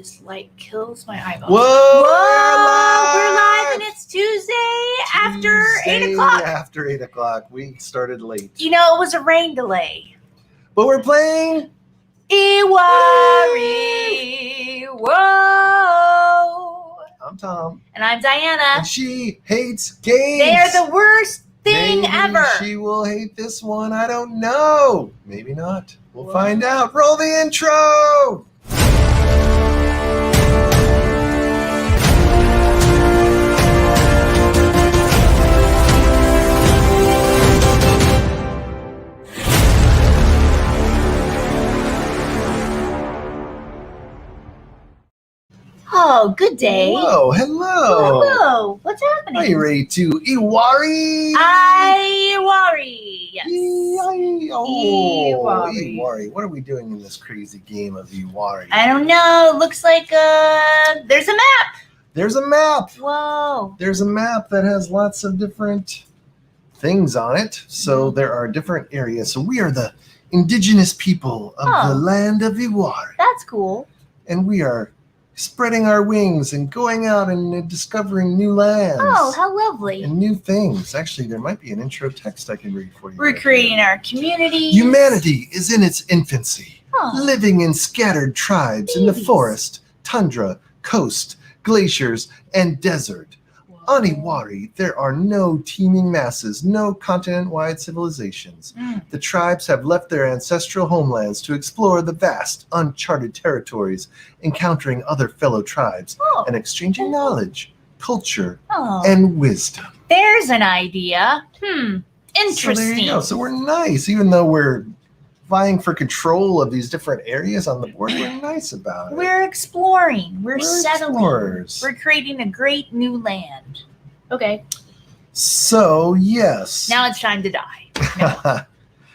This light kills my eyeballs. Whoa! We're live and it's Tuesday after 8 o'clock. After 8 o'clock. We started late. You know, it was a rain delay. But we're playing Iwari. Whoa! I'm Tom. And I'm Diana. And she hates games. They are the worst thing Maybe ever. She will hate this one. I don't know. Maybe not. We'll find out. Roll the intro. Oh, good day. Whoa, hello. Hello. What's happening? Are you ready to Iwari? Iwari. Yes. Iwari. What are we doing in this crazy game of Iwari? I don't know. Looks like there's a map. There's a map. Whoa. There's a map that has lots of different things on it. So there are different areas. So we are the indigenous people of the land of Iwari. That's cool. And we are spreading our wings and going out and discovering new lands. Oh, how lovely. And new things. Actually, there might be an intro text I can read for you. We're creating our community. Humanity is in its infancy, Oh. living in scattered tribes in the forest, tundra, coast, glaciers, and desert. On Iwari, there are no teeming masses, no continent-wide civilizations. The tribes have left their ancestral homelands to explore the vast, uncharted territories, encountering other fellow tribes and exchanging knowledge, culture, and wisdom. There's an idea. Interesting. So there you go. So we're nice, even though we're vying for control of these different areas on the board. We're nice about it. We're exploring. We're settling. Explorers. We're creating a great new land. Okay. So, yes. Now it's time to die. No.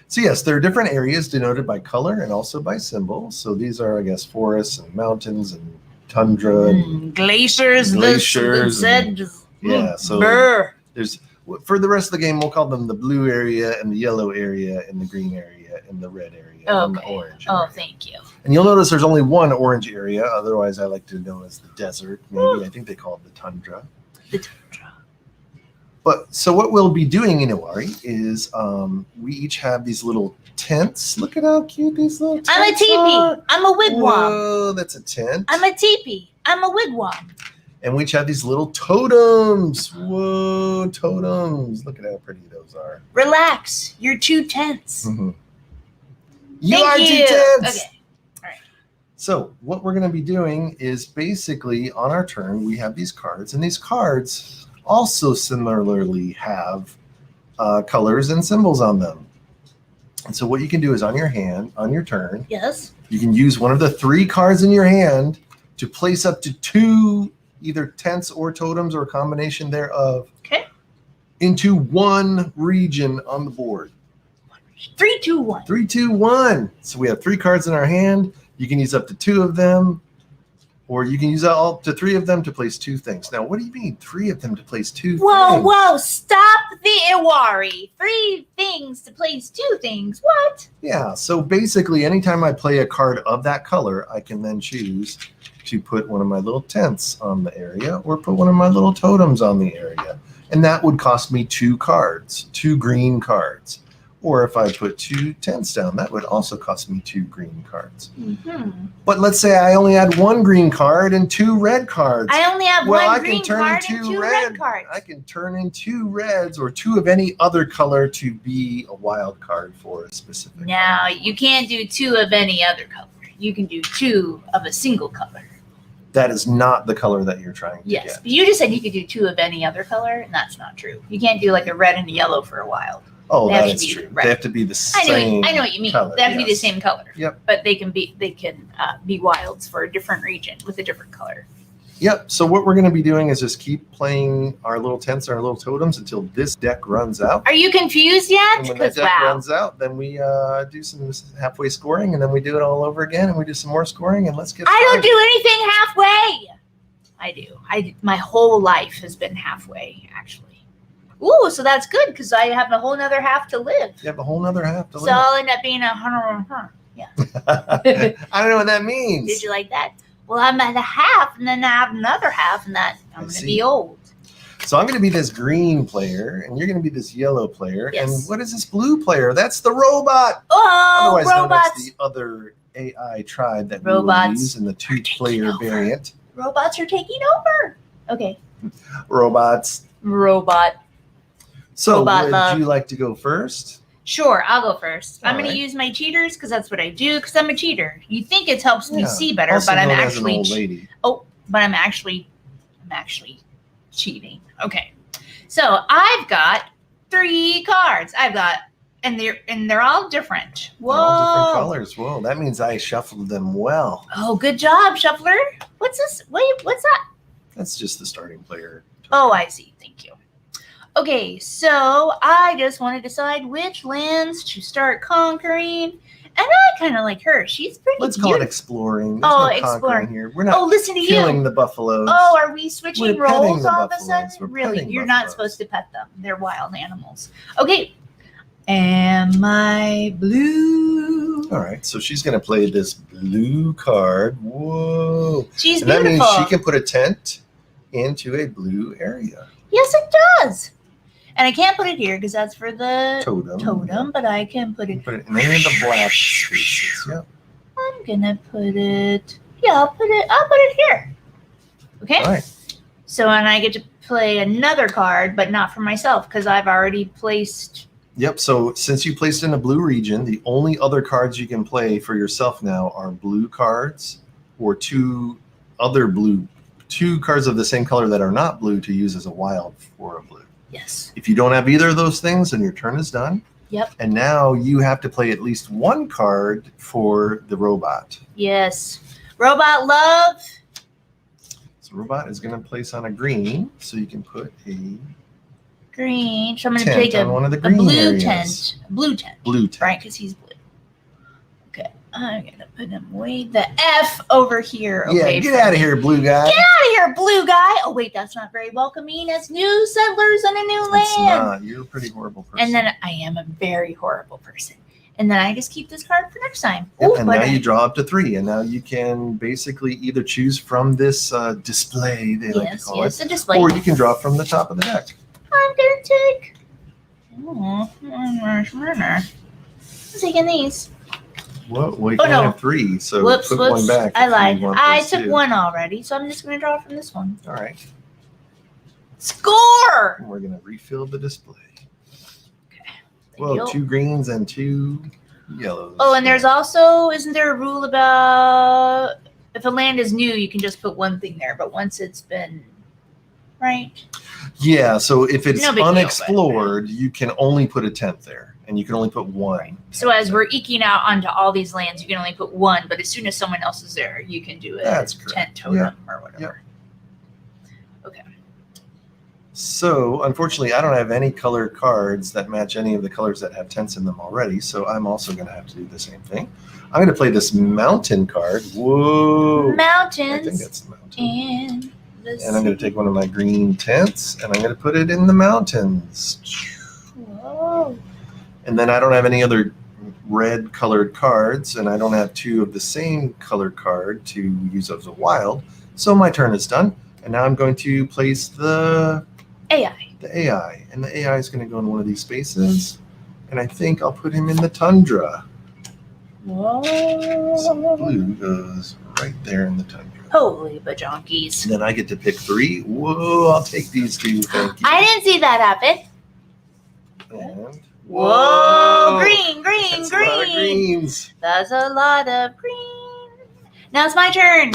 So, yes, there are different areas denoted by color and also by symbol. So these are, I guess, forests and mountains and tundra. And glaciers. Yeah, so there's, for the rest of the game, we'll call them the blue area and the yellow area and the green area and the red area and the orange area. Oh, thank you. And you'll notice there's only one orange area. Otherwise, I like to know as the desert. Maybe I think they call it the tundra. The tundra. But so what we'll be doing in Iwari is we each have these little tents. Look at how cute these little tents I'm a teepee. are. I'm a wigwam. Whoa, that's a tent. I'm a teepee. I'm a wigwam. And we each have these little totems. Whoa, totems. Look at how pretty those are. Relax. You're two tents. Mm-hmm. You Thank are you. two tents. Okay. All right. So what we're going to be doing is basically on our turn, we have these cards. And these cards also similarly have colors and symbols on them. And so what you can do is on your hand, on your turn, Yes. you can use one of the 3 cards in your hand to place up to 2 either tents or totems or a combination thereof into one region on the board. 3, 2, 1. 3, 2, 1. So we have 3 cards in our hand. You can use up to 2 of them, or you can use up to 3 of them to place 2 things. Now, what do you mean 3 of them to place 2 things? Whoa, stop the Iwari. 3 things to place 2 things. What? Yeah, so basically anytime I play a card of that color, I can then choose to put one of my little tents on the area or put one of my little totems on the area. And that would cost me 2 cards, 2 green cards. Or if I put 2 tents down, that would also cost me 2 green cards. But let's say I only had 1 green card and 2 red cards. I only have one green card and 2 red cards. I can turn in 2 reds or 2 of any other color to be a wild card for a specific Now, color. you can't do 2 of any other color. You can do 2 of a single color. That is not the color that you're trying to Yes, get. but you just said you could do 2 of any other color, and that's not true. You can't do like a red and a yellow for a wild. Oh, They have that to is be true. red. They have to be the same I know what you mean. color, They have to be the yes. same color. Yep. But they can be wilds for a different region with a different color. Yep. So what we're going to be doing is just keep playing our little tents and our little totems until this deck runs out. Are you confused yet? And when that Because deck runs out, then we do some halfway scoring, and then we do it all over again, and we do some more scoring, and let's get I don't started. do anything halfway. I do. My whole life has been halfway, actually. Ooh, so that's good because I have a whole nother half to live. You have a whole nother half to So live. I'll end up being 100. Yeah. I don't know what that means. Did you like that? Well, I'm at a half, and then I have another half, and that I'm going to be old. So I'm going to be this green player, and you're going to be this yellow player. Yes. And what is this blue player? That's the robot. Oh, Otherwise known robots. as the other AI tribe that Robots we will use in the two-player variant. Robots are taking over. Okay. Robots. Robot. So Robot would love. you like to go first? Sure, I'll go first. I'm All going right. to use my cheaters because that's what I do. Because I'm a cheater. You think it helps me Yeah. see better, Also but I'm known as an actually old lady. I'm actually cheating. Okay. So I've got 3 cards. And they're all different. Whoa. They're all different colors. Whoa, that means I shuffled them well. Oh, good job, Shuffler. What's this? Wait, what's that? That's just the starting player. Oh, I see. Thank you. Okay, so I just want to decide which lands to start conquering. And I kind of like her. She's pretty Let's call it beautiful. exploring. There's Oh, no exploring. conquering here. We're not Oh, listen to killing you. the buffaloes. Oh, are we switching We're petting roles the all of a buffaloes. sudden? We're Really? petting You're not buffaloes. supposed to pet them. They're wild animals. Okay. Am I blue? All right, so she's going to play this blue card. Whoa. She's And that beautiful. means she can put a tent into a blue area. Yes, it does. And I can't put it here because that's for the Totem. but I can put You it. put it in any of the black spaces. Yep. I'm gonna put it. Yeah, I'll put it here. Okay. All right. So and I get to play another card, but not for myself because I've already placed. Yep. So since you placed in a blue region, the only other cards you can play for yourself now are blue cards or two cards of the same color that are not blue to use as a wild for a blue. Yes. If you don't have either of those things, then your turn is done. Yep. And now you have to play at least one card for the robot. Yes. Robot love. So robot is going to place on a green, so you can put a Green. So I'm gonna tent take on one of the a green blue areas. tent. Blue tent. Blue tent. Right, because he's blue. Okay. I'm gonna put him way the F over here. Yeah, away get from out of me. here, blue guy. Get out of here, blue guy. Oh, wait, that's not very welcoming. As new settlers on a new It's land. not. You're a pretty horrible person. And then I am a very horrible person. And then I just keep this card for next time. Yep, Ooh, and but now you draw up to 3, and now you can basically either choose from this display, they like to yes, call yes, it, a display. or you can draw from the top of the deck. I'm gonna take. Oh, I'm taking these. Well, we Oh, can no. have 3, so Whoops, put whoops. one back. I if you lied. want I those took two. one already, so I'm just gonna draw from this one. All right, Score! and we're gonna refill the display. Thank Well, you. 2 greens and 2 yellows. Oh, and there's also, isn't there a rule about if a land is new, you can just put one thing there, but once it's been, right? Yeah, so if it's No big deal, unexplored, you can only put a tent there, and you can only put 1. So as we're eking out onto all these lands, you can only put one, but as soon as someone else is there, you can do a That's correct. tent totem or whatever. Okay. So, unfortunately, I don't have any color cards that match any of the colors that have tents in them already, so I'm also going to have to do the same thing. I'm going to play this mountain card. Whoa! I think Mountains that's the mountain. in the And I'm going to take one of my green tents, and I'm going to put it in the mountains. Whoa. And then I don't have any other red colored cards, and I don't have 2 of the same color card to use as a wild. So my turn is done, and now I'm going to place the AI. AI. And the AI is going to go in one of these spaces, and I think I'll put him in the tundra. So Whoa. blue goes right there in the tundra. Holy bajonkies. And then I get to pick 3. Whoa, I'll take these 2. Thank you. I didn't see that happen. And Whoa. Green, green, that's a lot of green. greens. That's a lot of green. Now it's my turn.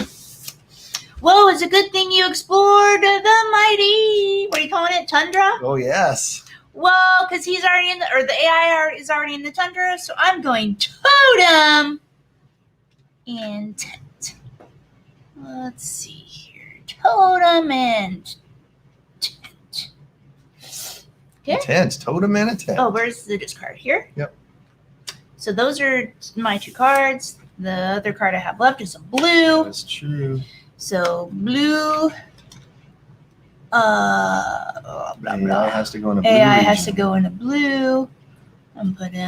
Whoa, it's a good thing you explored the mighty, what are you calling it, tundra? Oh, yes. Well, because he's already in the, or the AI is already in the tundra, so I'm going Totem Intent. Let's see here. Totem Intent. Okay. A tent. Totem and a tent. Oh, where's the discard? Here? Yep. So those are my 2 cards. The other card I have left is a blue. That's true. So blue. Blah, AI blah. has to go in a blue AI has to region. go into blue. I'm putting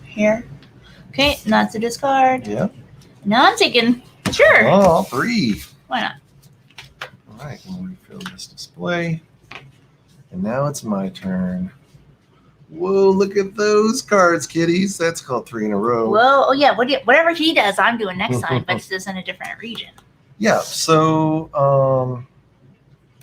here. Okay, and that's a discard. Yep. Now I'm taking. Sure. Oh, 3. Why not? All right, we'll refill this display. And now it's my turn. Whoa, look at those cards, kiddies. That's called 3 in a row. Whoa. Oh, yeah. Whatever he does, I'm doing next time, but it's just in a different region. Yeah, so,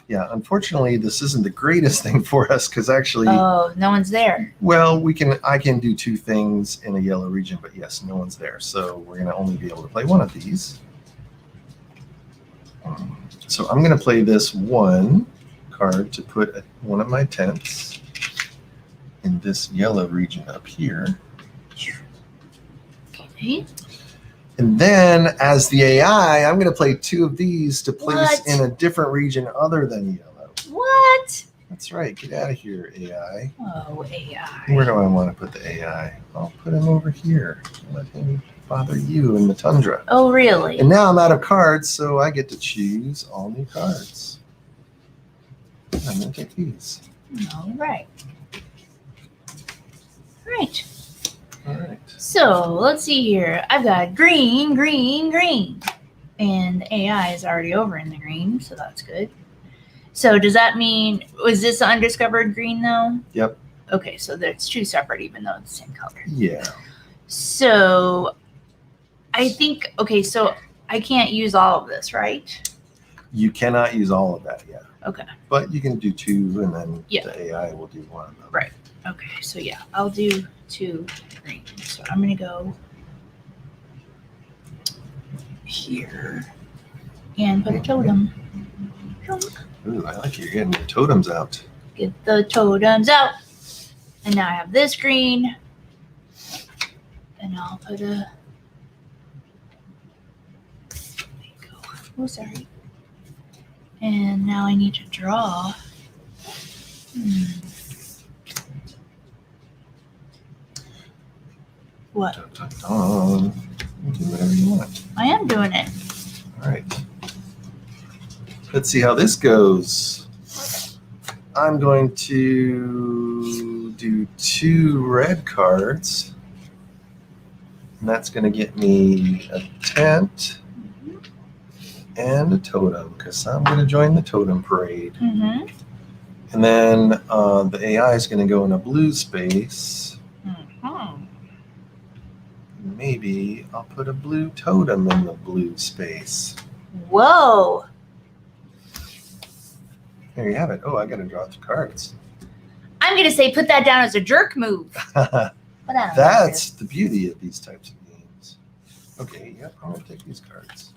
yeah, unfortunately, this isn't the greatest thing for us because actually, Oh, no one's there. well, I can do 2 things in a yellow region, but yes, no one's there. So we're going to only be able to play one of these. So I'm going to play this 1 card to put one of my tents in this yellow region up here. Okay. And then as the AI, I'm going to play 2 of these to place What? in a different region other than yellow. What? That's right. Get out of here, AI. Oh, AI. Where do I want to put the AI? I'll put him over here. Let him bother you in the tundra. Oh, really? And now I'm out of cards, so I get to choose all new cards. I'm going to take these. All right. Right. All right. So let's see here. I've got green, green, green. And the AI is already over in the green, so that's good. So does that mean, was this undiscovered green though? Yep. Okay, so there's 2 separate even though it's the same color. Yeah. So I think, okay, so I can't use all of this, right? You cannot use all of that yet. Okay. But you can do 2, and then Yeah. the AI will do 1 of them. Right. Okay, so yeah, I'll do 2 green. So I'm going to go here and put a totem. Ooh, I like you're getting your totems out. Get the totems out. And now I have this green. And I'll put a... There you go. Oh, sorry. And now I need to draw. What? Dun, dun, dun. Do whatever you want. I am doing it. All right. Let's see how this goes. I'm going to do 2 red cards. And that's going to get me a tent and a totem because I'm going to join the Totem Parade. Mm-hmm. And then the AI is going to go in a blue space. Mm-hmm. Maybe I'll put a blue totem in the blue space. Whoa. There you have it. Oh, I got to draw 2 cards. I'm going to say put that down as a jerk move. But I don't That's the beauty of these types of games. Okay, yep, I'm going to take these cards.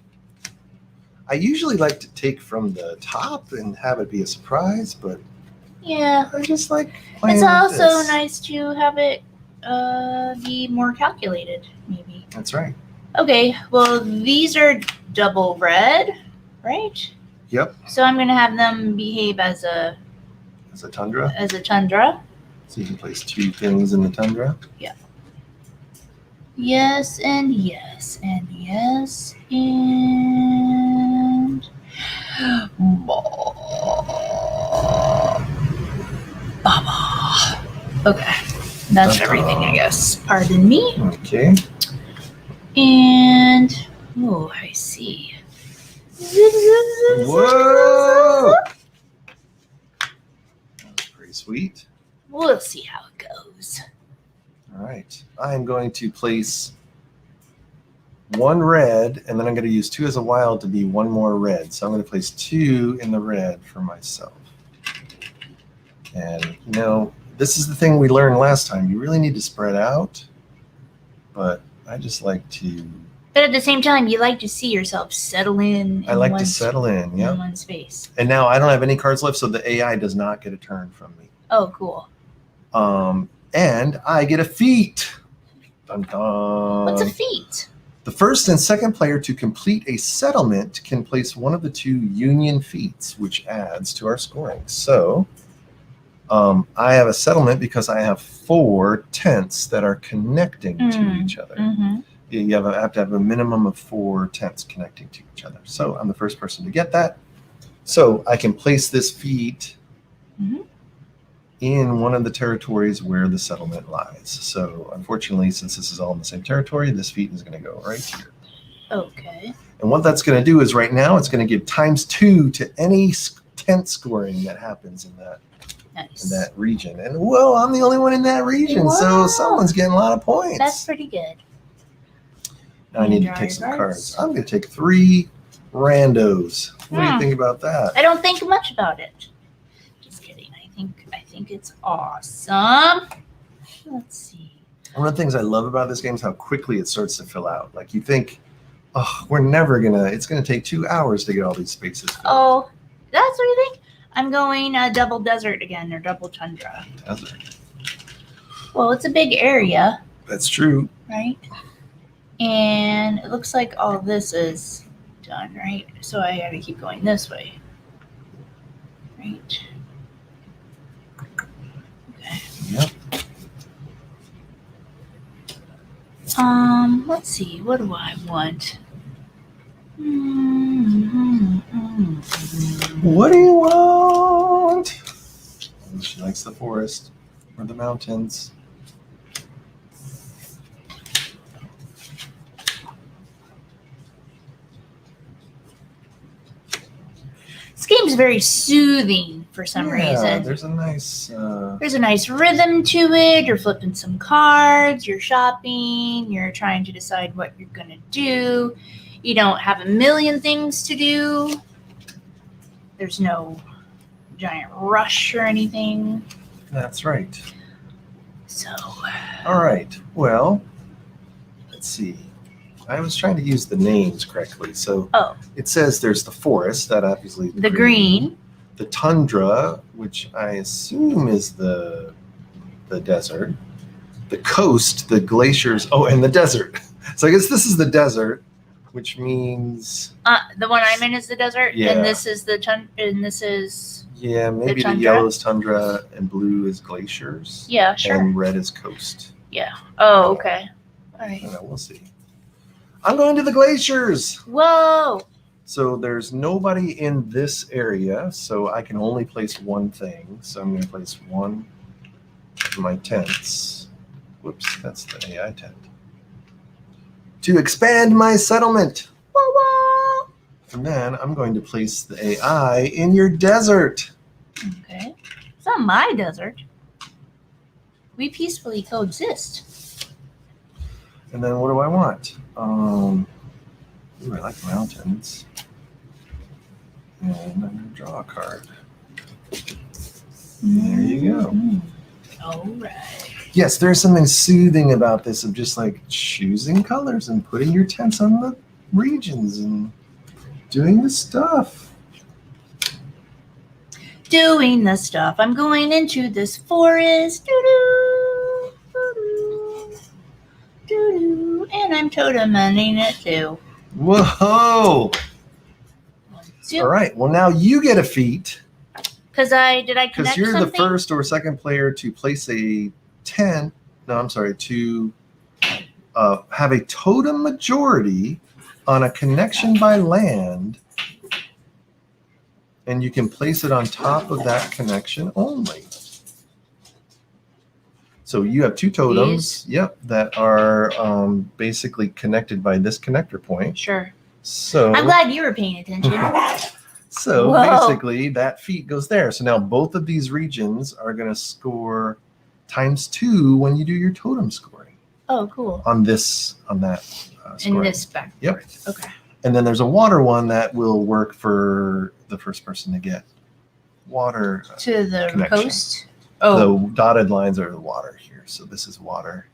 I usually like to take from the top and have it be a surprise, but yeah. I just like playing It's with also this. nice to have it be more calculated, maybe. That's right. Okay, well, these are double red, right? Yep, So I'm going to have them behave as a tundra. tundra. So you can place 2 things in the tundra. Yes, and yes, and yes, and... Baba. Okay, that's everything, I guess. Pardon me. Okay. And... Oh, I see. Whoa! That was pretty sweet. We'll see how it goes. All right. I'm going to place 1 red, and then I'm going to use 2 as a wild to be 1 more red. So I'm going to place 2 in the red for myself. And, you know, this is the thing we learned last time. You really need to spread out, but I just like to... But at the same time, you like to see yourself settle in. I like to settle in, yeah. In one space. And now I don't have any cards left, so the AI does not get a turn from me. Oh, cool. And I get a feat. Dun, dun. What's a feat? The first and second player to complete a settlement can place one of the 2 union feats, which adds to our scoring. So I have a settlement because I have 4 tents that are connecting to each other. Mm-hmm. You have to have a minimum of 4 tents connecting to each other. So I'm the first person to get that. So I can place this feat in one of the territories where the settlement lies. So unfortunately, since this is all in the same territory, this feat is going to go right here. Okay. And what that's going to do is right now it's going to give ×2 to any tent scoring that happens in Nice. that region. And whoa, I'm the only one in that region, Wow. so someone's getting a lot of points. That's pretty good. Now I need to take some cards. I'm going to take 3 randos. What do you think about that? I don't think much about it. Just kidding. I think it's awesome. Let's see. One of the things I love about this game is how quickly it starts to fill out. Like you think, oh, it's gonna take 2 hours to get all these spaces filled. Oh, that's what you think? I'm going double desert again, or double tundra. Desert. Well, it's a big area, That's true. right? And it looks like all this is done, right? So I gotta keep going this way. Right. Okay. Yep. Let's see. What do I want? What do you want? She likes the forest or the mountains. This game's very soothing for some reason. There's a nice Rhythm to it. You're flipping some cards. You're shopping. You're trying to decide what you're gonna do. You don't have a million things to do. There's no giant rush or anything. That's right. So. All right. Well, let's see. I was trying to use the names correctly. So it says there's the forest, that obviously the green. The tundra, which I assume is the desert. The coast, the glaciers. Oh, and the desert. So I guess this is the desert, which means The one I'm in is the desert, Yeah. and this is and this is maybe the tundra? yellow is tundra and blue is glaciers. yeah, sure. And red is coast. Yeah. Oh, okay. All I right. don't know, we'll see. I'm going to the glaciers. Whoa. So there's nobody in this area, so I can only place one thing. So I'm going to place one of my tents. Whoops, that's the AI tent. To expand my settlement. Whoa, whoa. And then I'm going to place the AI in your desert. Okay. It's not my desert. We peacefully coexist. And then what do I want? Ooh, I like mountains. And I'm going to draw a card. There you go. All right. Yes, there's something soothing about this of just like choosing colors and putting your tents on the regions and doing the stuff. Doing the stuff. I'm going into this forest. Doo-doo, doo-doo, doo-doo, and I'm toteming it too. Whoa! 1, 2. All right. Well, now you get a feat Did I connect because you're something? the first or second player to place a tent. No, I'm sorry. To have a totem majority on a connection by land, and you can place it on top of that connection only. So you have 2 totems, that are basically connected by this connector point. Sure. So I'm glad you were paying attention. So Whoa. basically that feat goes there. So now both of these regions are going to score ×2 when you do your totem scoring Oh, cool. on that scoring. In this back. Yep. Okay. And then there's a water one that will work for the first person to get water. To the connection. coast? Oh, The dotted lines are the water here. So this is water,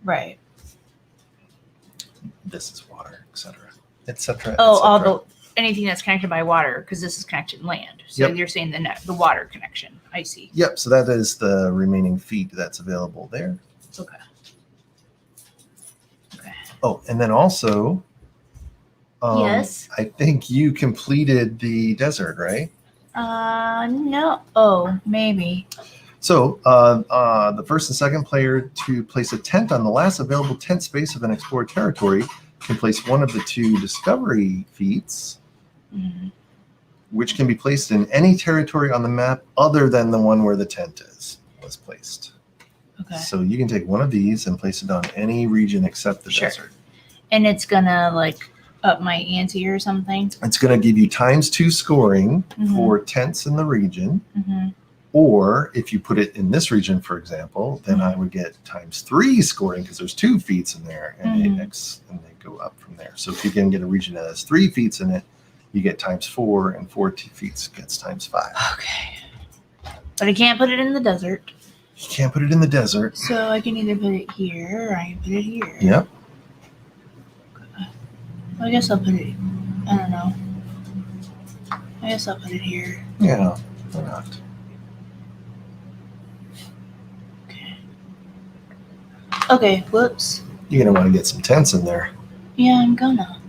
right. this is water, etc. etc. Oh, all anything that's connected by water, because this is connected land. So Yep. you're saying the water connection. I see. Yep, so that is the remaining feat that's available there. Okay. Okay. Oh, and then also, Yes. I think you completed the desert, right? No. Oh, maybe. So the first and second player to place a tent on the last available tent space of an explored territory can place one of the 2 discovery feats. Mhm. which can be placed in any territory on the map other than the one where the tent was placed. Okay. So you can take one of these and place it on any region except the Sure. desert. And it's gonna like up my ante or something. It's going to give you ×2 scoring for tents in the region. Or if you put it in this region, for example, then I would get ×3 scoring because there's 2 feats in there, and they go up from there. So if you can get a region that has 3 feats in it, you get ×4, and 4 feats gets ×5. Okay. But I can't put it in the desert. You can't put it in the desert. So I can either put it here or I can put it here. Yep. I guess I'll put it, I don't know. I guess I'll put it here. Yeah, why not? Okay, whoops. You're going to want to get some tents in there. Yeah, I'm gonna.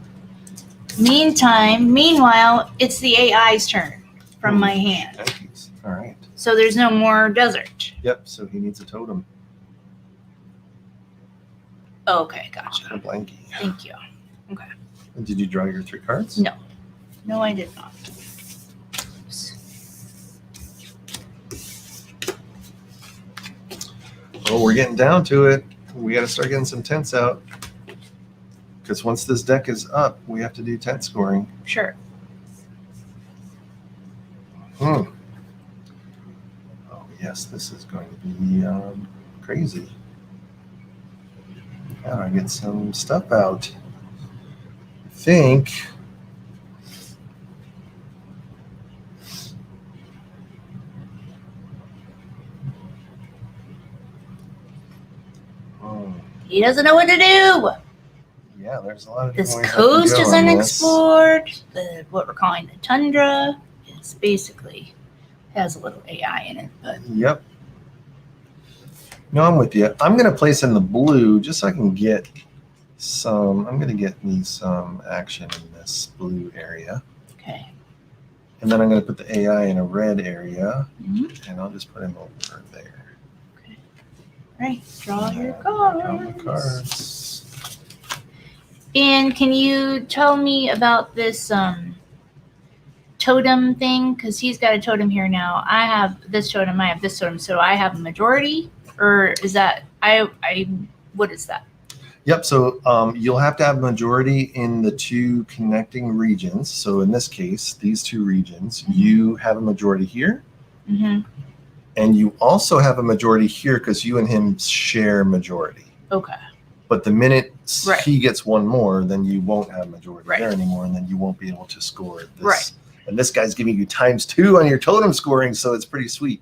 Meanwhile, it's the AI's turn from my hand. Thanks. All right. So there's no more desert. Yep, so he needs a totem. Okay, gotcha. A blankie. Thank you. Okay. And did you draw your 3 cards? No. No, I did not. Oops. Well, we're getting down to it. We got to start getting some tents out. Because once this deck is up, we have to do tent scoring. Sure. Oh, yes, this is going to be crazy. How do I get some stuff out? I think. He doesn't know what to do. Yeah, there's a lot of This different ways I can coast go is on this. unexplored. What we're calling the tundra is basically has a little AI in it, but Yep. No, I'm with you. I'm going to place in the blue just so I can get some. I'm going to get me some action in this blue area. okay. And then I'm going to put the AI in a red area. Mhm. And I'll just put him over there. Right. Draw your Draw my cards. cards. And can you tell me about this totem thing? Because he's got a totem here now. I have this totem. I have this totem. So I have a majority, or is that what is that? Yep. So you'll have to have majority in the 2 connecting regions. So in this case, these 2 regions, you have a majority here. Mm-hmm. And you also have a majority here because you and him share majority. Okay. But the minute Right. he gets one more, then you won't have majority Right. there anymore, and then you won't be able to score this. Right. And this guy's giving you ×2 on your totem scoring, so it's pretty sweet.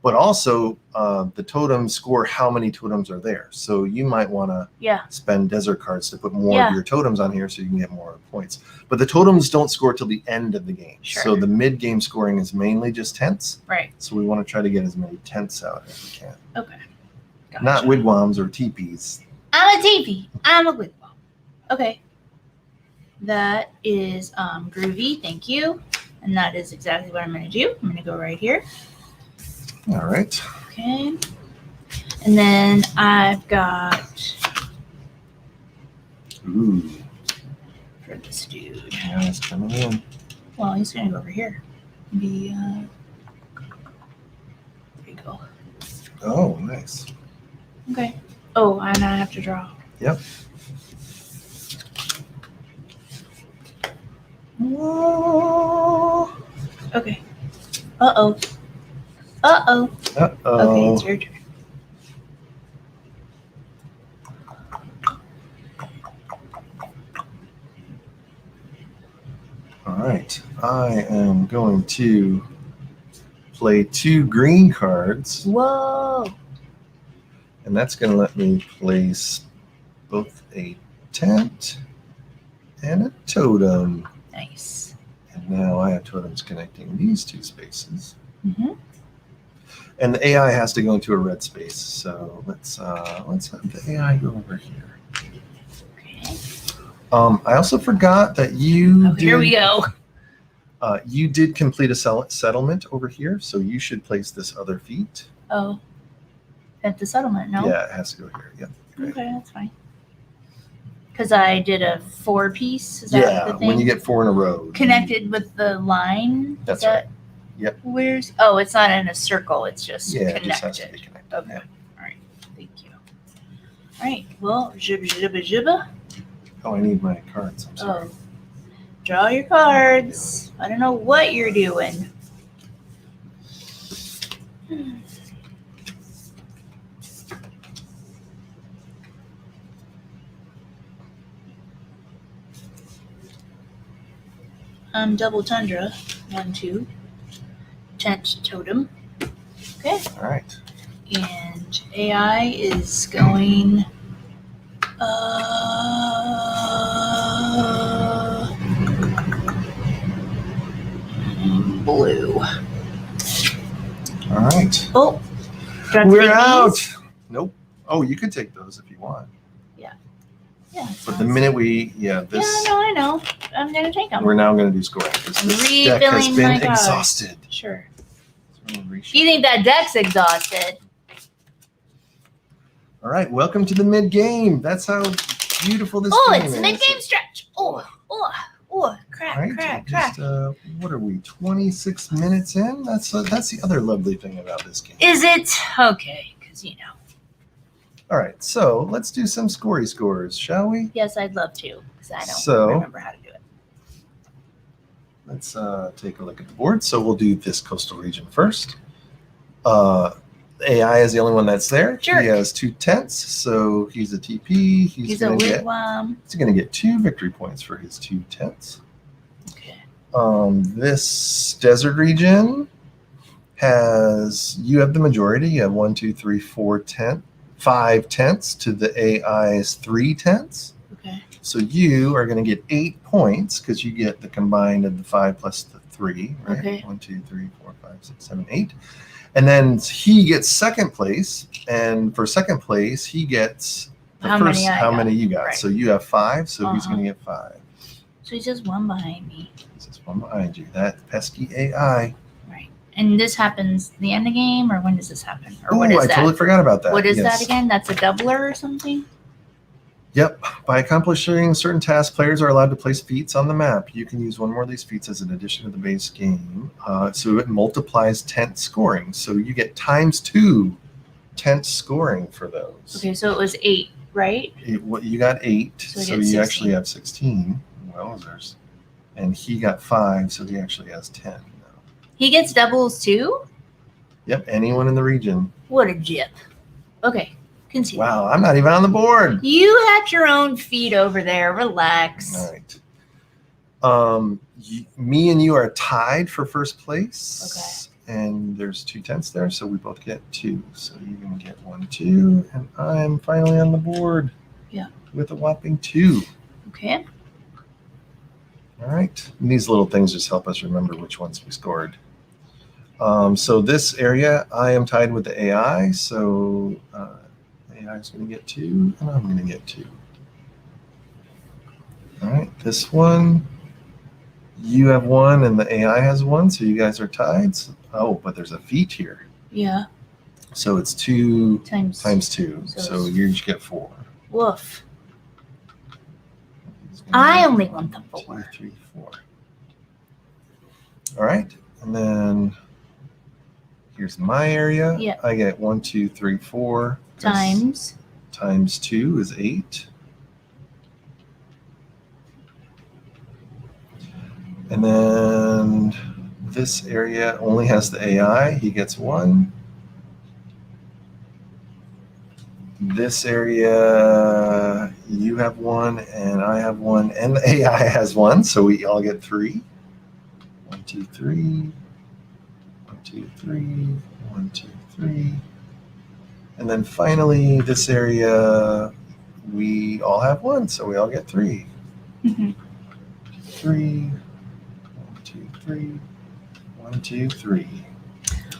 But also, the totems score how many totems are there. So you might want to spend desert cards to put more of your totems on here so you can get more points. But the totems don't score till the end of the game. Sure. So the mid-game scoring is mainly just tents. Right. So we want to try to get as many tents out as we can. Okay. Gotcha. Not wigwams or teepees. I'm a teepee. I'm a wigwam. Okay. That is groovy. Thank you. And that is exactly what I'm going to do. I'm going to go right here. All right. Okay. And then I've got Ooh. for this dude. Yeah, it's coming in. Well, he's going to go over here. There you go. Oh, nice. Okay. Oh, and I have to draw. Yep. Whoa. Okay. Uh-oh. Uh-oh. Uh-oh. Okay, it's your turn. All right. I am going to play 2 green cards, Whoa. and that's going to let me place both a tent and a totem. Nice. And now I have totems connecting these 2 spaces. Mm-hmm. And the AI has to go into a red space. So let's have the AI go over here. Okay. I also forgot that you did, Here we go. You did complete a settlement over here, so you should place this other feat. Oh. At the settlement, no? Yeah, it has to go here. Yep. Great. Okay, that's fine. Because I did a 4-piece. Is that Yeah, the thing? when you get 4 in a row. Connected with the line. That's Is that right. Yep. Where's? Oh, it's not in a circle. It's just Yeah, connected. it just has to be connected. Okay. Yeah. All right. Thank you. All right. Well, jibba jibba jibba. Oh, I need my cards. I'm sorry. Oh. Draw your cards. I don't know what you're doing. Double tundra. 1, 2. Tent totem. Okay. All right. And AI is going. Blue. All right. Oh, do I have to We're take out. these? Nope. Oh, you could take those if you want. Yeah. But the minute we, this, Yeah, no, I know. I'm gonna take them. we're now going to do scoring because I'm this deck has refilling been my cards. exhausted. Sure. So I'm gonna reshuffle. You think that deck's exhausted? All right, welcome to the mid game. That's how beautiful this Oh, game it's is. mid-game stretch. Crack, All right, crack. just, what are we? 26 minutes in. That's the other lovely thing about this game. Is it okay? Because All right, so let's do some scory scores, shall we? Yes, I'd love to. Because I don't So- remember how to do it. Let's take a look at the board. So we'll do this coastal region first. AI is the only one that's there. Jerk. He has 2 tents, so he's a TP. He's a gonna get wigwam. he's gonna get 2 victory points for his 2 tents. Okay. This desert region you have the majority. You have 1, 2, 3, 4 5 tents to the AI's 3 tents. Okay. So you are going to get 8 points because you get the combined of the 5 plus the 3, right? Okay. 1, 2, 3, 4, 5, 6, 7, 8. And then he gets second place. And for second place, he gets How many you got. Right. So you have 5, so he's going to get 5. So he's just one behind me. He's just one behind you. That pesky AI. Right. And this happens the end of the game, or when does this happen? Or what Ooh, is I that? totally forgot about that. What is Yes. that again? That's a doubler or something? Yep. By accomplishing certain tasks, players are allowed to place feats on the map. You can use one more of these feats as an addition to the base game. So it multiplies tent scoring. So you get ×2 tent scoring for those. Okay, so it was 8, right? You got 8, So so we get you actually 16. have 16. Wowzers. And he got 5, so he actually has 10 now. He gets doubles too? Yep, anyone in the region. What a jip. Okay, continue. Wow, I'm not even on the board. You had your own feet over there. Relax. All right. Me and you are tied for first place. Okay. And there's 2 tents there, so we both get 2. So you're going to get 1, 2, and I'm finally on the board. Yeah. With a whopping 2. Okay. All right. And these little things just help us remember which ones we scored. So this area, I am tied with the AI. So AI is going to get 2, and I'm going to get 2. All right. This one, you have 1, and the AI has 1, so you guys are tied. Oh, but there's a feat here. Yeah. So it's 2 times 2. So So you just get 4. Woof. I only want the 4. 2, 3, 4. All right. And then here's my area. Yeah. I get 1, 2, 3, 4. Times. Times 2 is 8. And then this area only has the AI. He gets 1. This area, you have 1, and I have 1, and the AI has 1, so we all get 3. 1, 2, 3. 1, 2, 3. 1, 2, 3. And then finally, this area, we all have 1, so we all get 3. Mm-hmm. 3. 1, 2, 3. 1, 2, 3.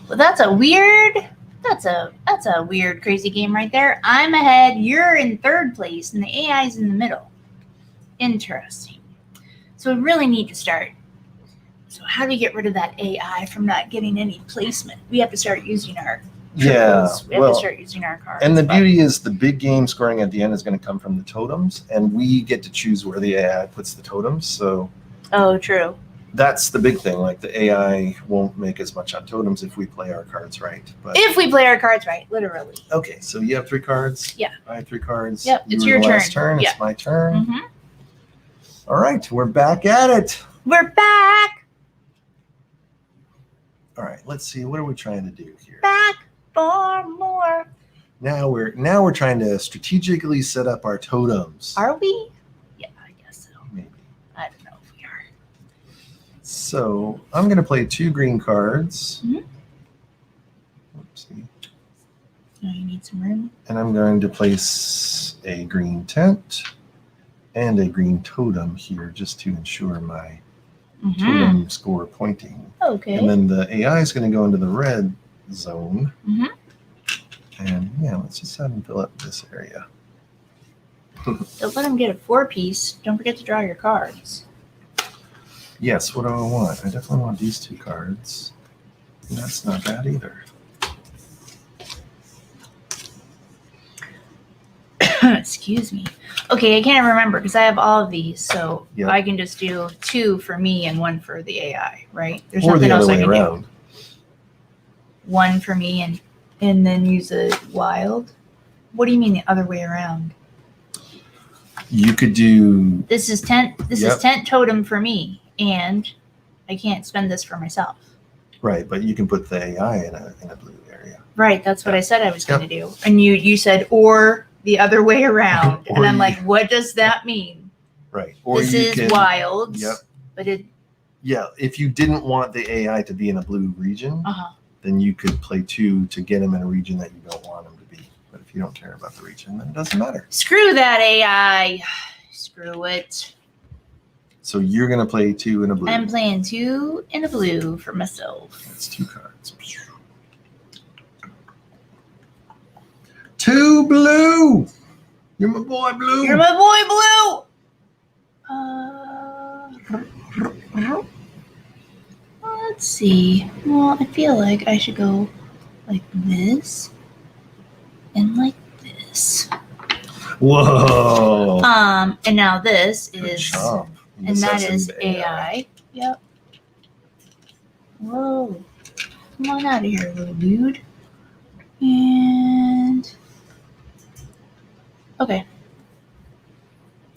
Well, that's a weird, crazy game right there. I'm ahead. You're in 3rd place, and the AI's in the middle. Interesting. So we really need to start. So how do we get rid of that AI from not getting any placement? We have to start using our Yeah, triples. We have well, to start using our cards. And the but- beauty is the big game scoring at the end is going to come from the totems, and we get to choose where the AI puts the totems. So Oh, true. that's the big thing. Like the AI won't make as much on totems if we play our cards right. But If we play our cards right, literally. okay, so you have 3 cards. Yeah. I have 3 cards. Yep, You it's were your the last turn. turn. Yeah. It's my turn. hmm All right, we're back at it. We're back. All right, let's see. What are we trying to do here? Back for more. Now we're trying to strategically set up our totems. Are we? Yeah, I guess so. Maybe. I don't know if we are. So I'm going to play 2 green cards. Mhm. Oopsie. No, you need some room. And I'm going to place a green tent and a green totem here just to ensure my Mhm. totem score pointing. Okay. And then the AI is going to go into the red zone. Mhm. And yeah, let's just have him fill up this area. Don't let him get a 4-piece. Don't forget to draw your cards. Yes, what do I want? I definitely want these 2 cards. And that's not bad either. Excuse me. Okay, I can't remember because I have all of these, so Yep. I can just do 2 for me and 1 for the AI, right? There's Or nothing the else other I way can around. do. 1 for me and then use a wild. What do you mean the other way around? You could do This is tent. This Yep. is tent totem for me, and I can't spend this for myself. right, but you can put the AI in a blue area. Right, that's what I said I was going to do. And you said or the other way around, Or and I'm you- like, what does that mean? Right. Or This you is can, wilds. Yep. But it. Yeah, if you didn't want the AI to be in a blue region, then you could play 2 to get him in a region that you don't want him to be. But if you don't care about the region, then it doesn't matter. Screw that AI. Screw it. So you're going to play 2 in a blue. I'm playing 2 in a blue for myself. That's 2 cards. 2 blue! You're my boy, blue! You're my boy, blue! Let's see. Well, I feel like I should go like this and like this. Whoa! And now this Good is, job. and that is Necessity AI. Yep. Whoa. Come on out of here, little dude. And okay.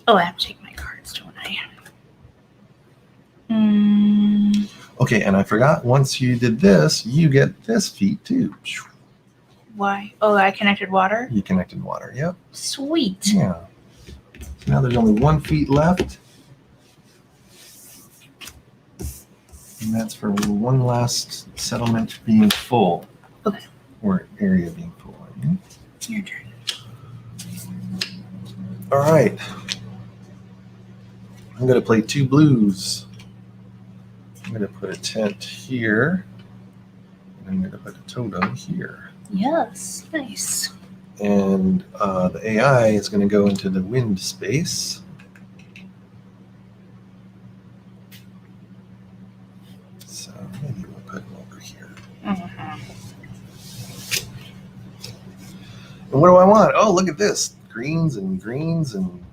Oh, I have to take my cards, don't I? Okay, and I forgot, once you did this, you get this feat too. Why? Oh, I connected water? You connected water, yep. Sweet. Yeah. Now there's only 1 feat left. And that's for one last settlement being full. Okay. Or area being full. I mean. Your turn. All right. I'm going to play 2 blues. I'm going to put a tent here. And I'm going to put a totem here. Yes. Nice. And the AI is going to go into the wind space. So maybe we'll put him over here. Mm-hmm. And what do I want? Oh, look at this. Greens and greens and...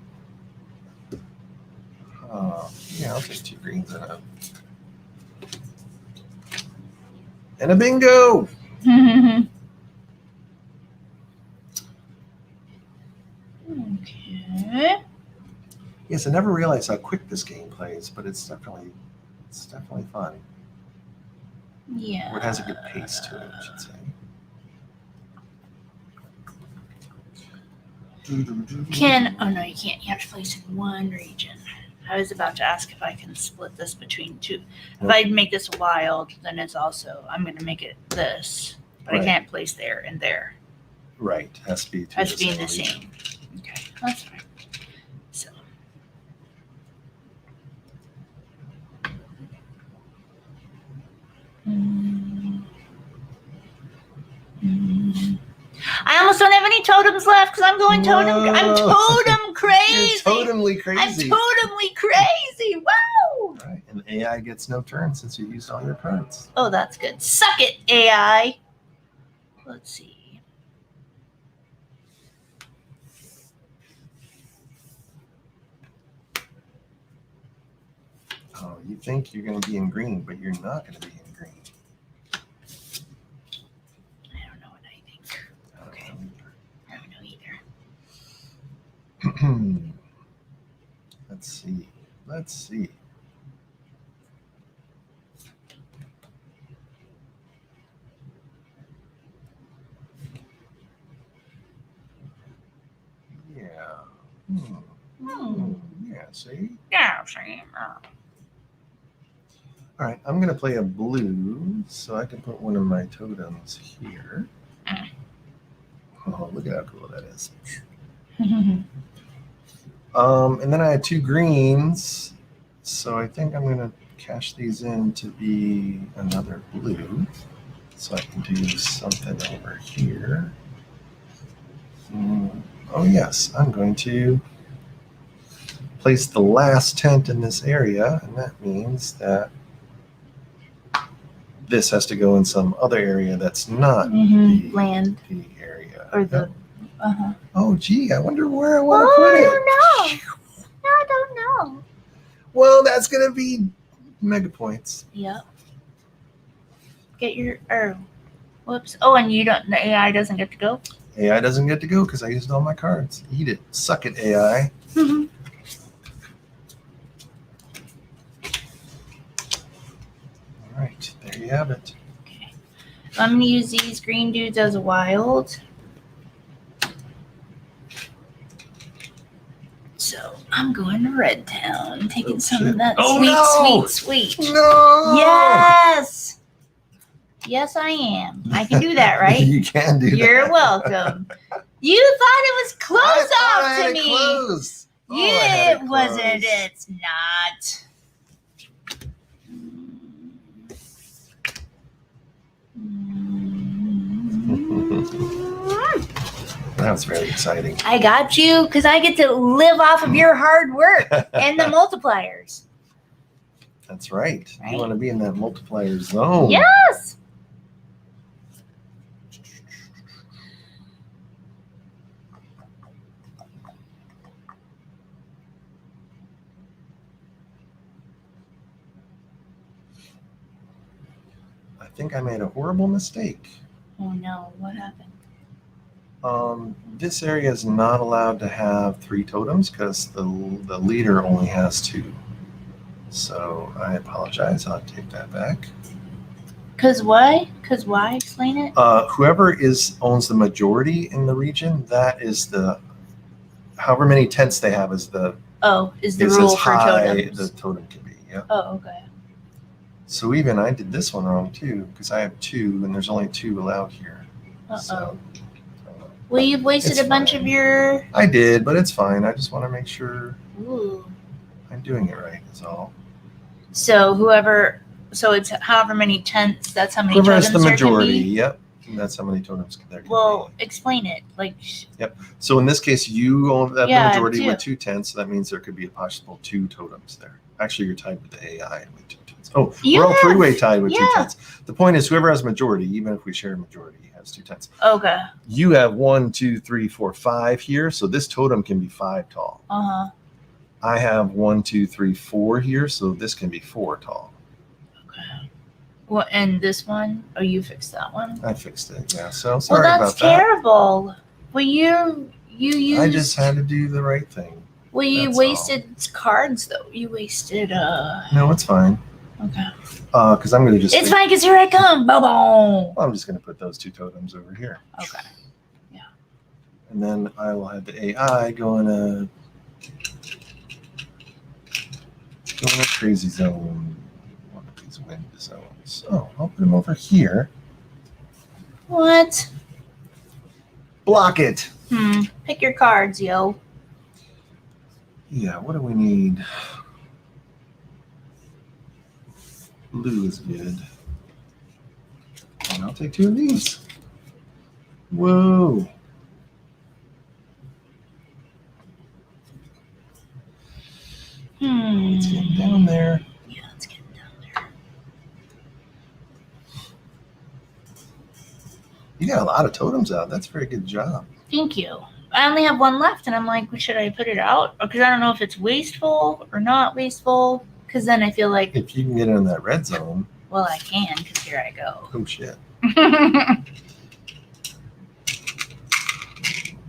yeah, I'll take 2 greens and a bingo! Okay. Yes, I never realized how quick this game plays, but it's definitely fun. Yeah. Or it has a good pace to it, I should say. Oh no, you can't. You have to place in one region. I was about to ask if I can split this between 2. If I make this wild, then it's also, I'm going to make it this, but I Right. can't place there and there. Right, has to be It has to be in the region. same. Okay, that's fine. So. I almost don't have any totems left because I'm going totem. Whoa. I'm totem crazy. You're totemly I'm crazy. totemly crazy. Wow. Right, and AI gets no turn since you used all your cards. Oh, that's good. Suck it, AI. Let's see. Oh, you think you're going to be in green, but you're not going to be in green. I don't know what I think. Okay. I don't know either. Let's see. Let's see. Yeah. Yeah, see? Yeah, same. All right, I'm going to play a blue, so I can put one of my totems here. Oh, look at how cool that is. And then I had 2 greens, so I think I'm going to cash these in to be another blue. So I can do something over here. Oh yes, I'm going to place the last tent in this area, and that means that this has to go in some other area that's not the land area. or the. Oh gee, I wonder where I want to Oh, put I it. don't know. I don't know. Well, that's going to be mega points. Yep. Get your whoops. Oh, and you don't. The AI doesn't get to go. AI doesn't get to go because I used all my cards. Eat it. Suck it, AI. All right, there you have it. Okay. I'm gonna use these green dudes as a wild. So I'm going to Red Town, taking some of that sweet. No! Yes! Yes, I am. I can do that, right? You can do that. You're welcome. You thought it was close off to me. Close. It wasn't. It's not. That's very exciting. I got you because I get to live off of your hard work and the multipliers. That's right. Right. You want to be in that multiplier zone. Yes. I think I made a horrible mistake. Oh no, what happened? This area is not allowed to have 3 totems because the leader only has 2. So I apologize. I'll take that back. Cause why? Cause why? Explain it. Whoever owns the majority in the region, that is however many tents they have is the rule as for high totems. the totem can be. Yeah. Oh, okay. So even I did this one wrong too because I have 2 and there's only 2 allowed here. So, well, you've wasted it's a bunch fine. of your. I did, but it's fine. I just want to make sure Ooh. I'm doing it right. Is all. So it's however many tents. That's how many Whoever totems has the there majority. can be. Yep. And that's how many totems there can Well, be. explain it. Like. Yep. So in this case, you own the majority 2. with 2 tents. So that means there could be a possible 2 totems there. Actually, you're tied with the AI with 2 tents. Oh, we're all 3-way tied with 2 tents. The point is, whoever has majority, even if we share a majority, has 2 tents. Okay. You have 1, 2, 3, 4, 5 here, so this totem can be 5 tall. I have 1, 2, 3, 4 here, so this can be 4 tall. Okay. Well, and this one? Oh, you fixed that one. I fixed it. Yeah. So sorry well, about that's that. terrible. Well, you used. I just had to do the right thing. Well, you That's wasted cards though. You wasted. No, it's fine. Okay. Because I'm gonna just. It's fine because here I come. Boom. Well, I'm just gonna put those 2 totems over here. Okay. Yeah. And then I will have the AI go in a crazy zone. One of these wind zones. Oh, I'll put them over here. What? Block it. Pick your cards, yo. Yeah. What do we need? Blue is good. And I'll take 2 of these. Whoa. It's getting down there. Yeah, it's getting down there. You got a lot of totems out. That's a very good job. Thank you. I only have one left, and I'm like, should I put it out? Because I don't know if it's wasteful or not wasteful. Because then I feel like, If you can get in that red zone. well, I can, because here I go. Oh, shit.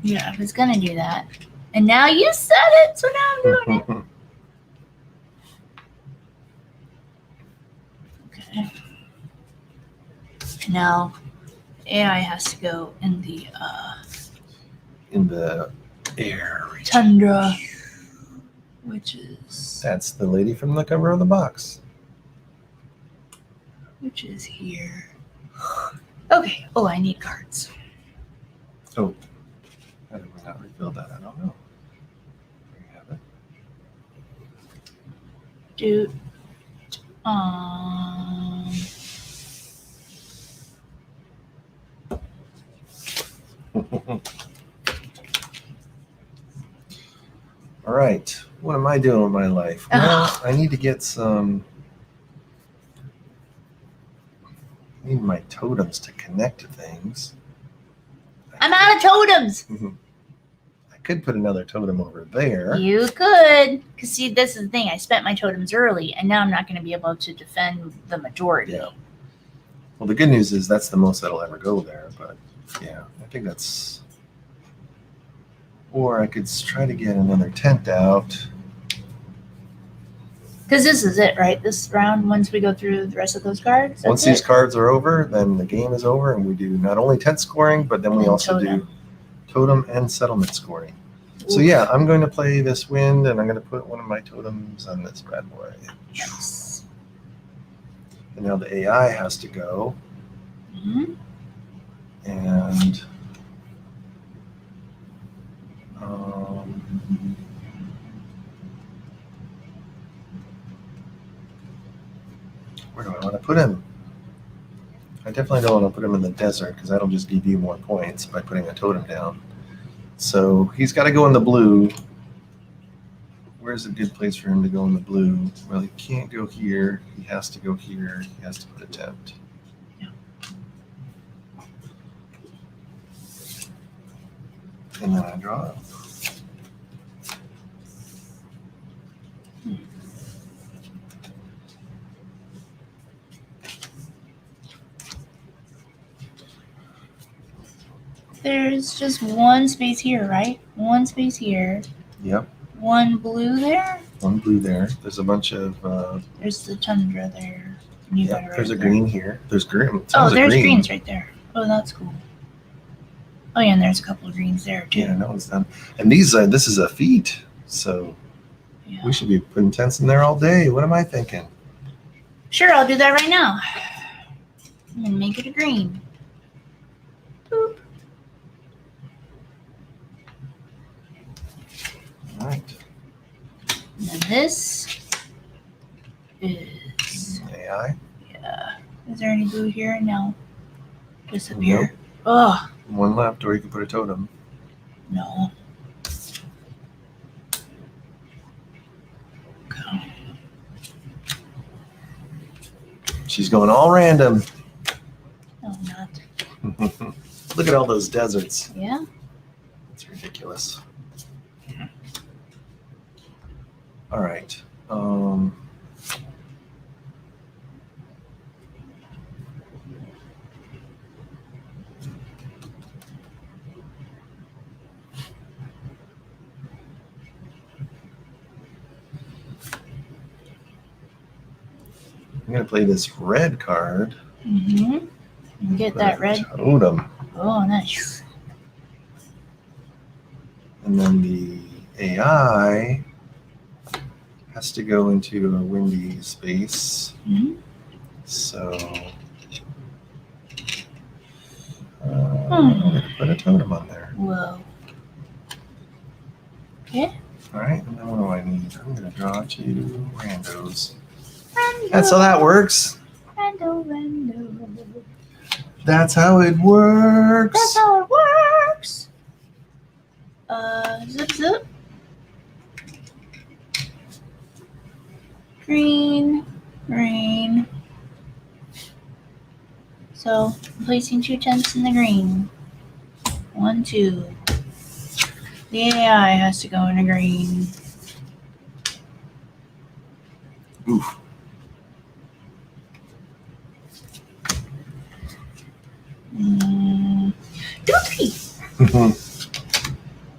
Yeah, I was going to do that. And now you said it, so now I'm doing it. Okay. Now, AI has to go in the air. tundra, which is That's the lady from the cover of the box. here. Okay. Oh, I need cards. Oh, how did we not refill that? I don't know. There you have it. Dude. All right. What am I doing with my life? Well, I need to get some. I need my totems to connect to things. I'm out of totems. I could put another totem over there. You could. Because, see, this is the thing. I spent my totems early, and now I'm not going to be able to defend the majority. Yeah. Well, the good news is that's the most that'll ever go there. But, yeah, I think that's... Or I could try to get another tent out. Because this is it, right? This round, once we go through the rest of those cards. Once these cards are over, then the game is over, and we do not only tent scoring, but then we And also totem. do totem and settlement scoring. So yeah, I'm going to play this wind, and I'm going to put one of my totems on this bad boy. Yes. And now the AI has to go, Mm-hmm. and where do I want to put him? I definitely don't want to put him in the desert because that'll just give you more points by putting a totem down. So he's got to go in the blue. Where's a good place for him to go in the blue? Well, he can't go here. He has to go here. He has to put a tent. Yeah. And then I draw up. There's just one space here, right? One space here. Yep. One blue there. One blue there. There's a bunch of. There's the tundra there. Yeah. There's a green here. There's green. Oh, there's greens right there. Oh, that's cool. Oh yeah, and there's a couple of greens there too. Yeah, no one's done. And these, this is a feat, so Yeah. we should be putting tents in there all day. What am I thinking? Sure, I'll do that right now. I'm gonna make it a green. Boop. All right. And then this is AI. yeah. Is there any blue here? No. Just up Nope. here. Oh One left, or you can put a totem. no. Okay. She's going all random. No, not. Look at all those deserts. Yeah. It's ridiculous. All right. I'm going to play this red card. Mm-hmm. Get that red. Totem. Oh, nice. And then the AI has to go into a windy space. Mm-hmm. So I'm going to put a totem on there. Whoa. Okay. All right, and then what do I need? I'm going to draw 2 randos. Rando. That's how that works. Rando, rando. That's how it works. That's how it works. Zip, zip. Green, green. So I'm placing 2 tents in the green. 1, 2. The AI has to go in the green. Oof. Do 3. Let's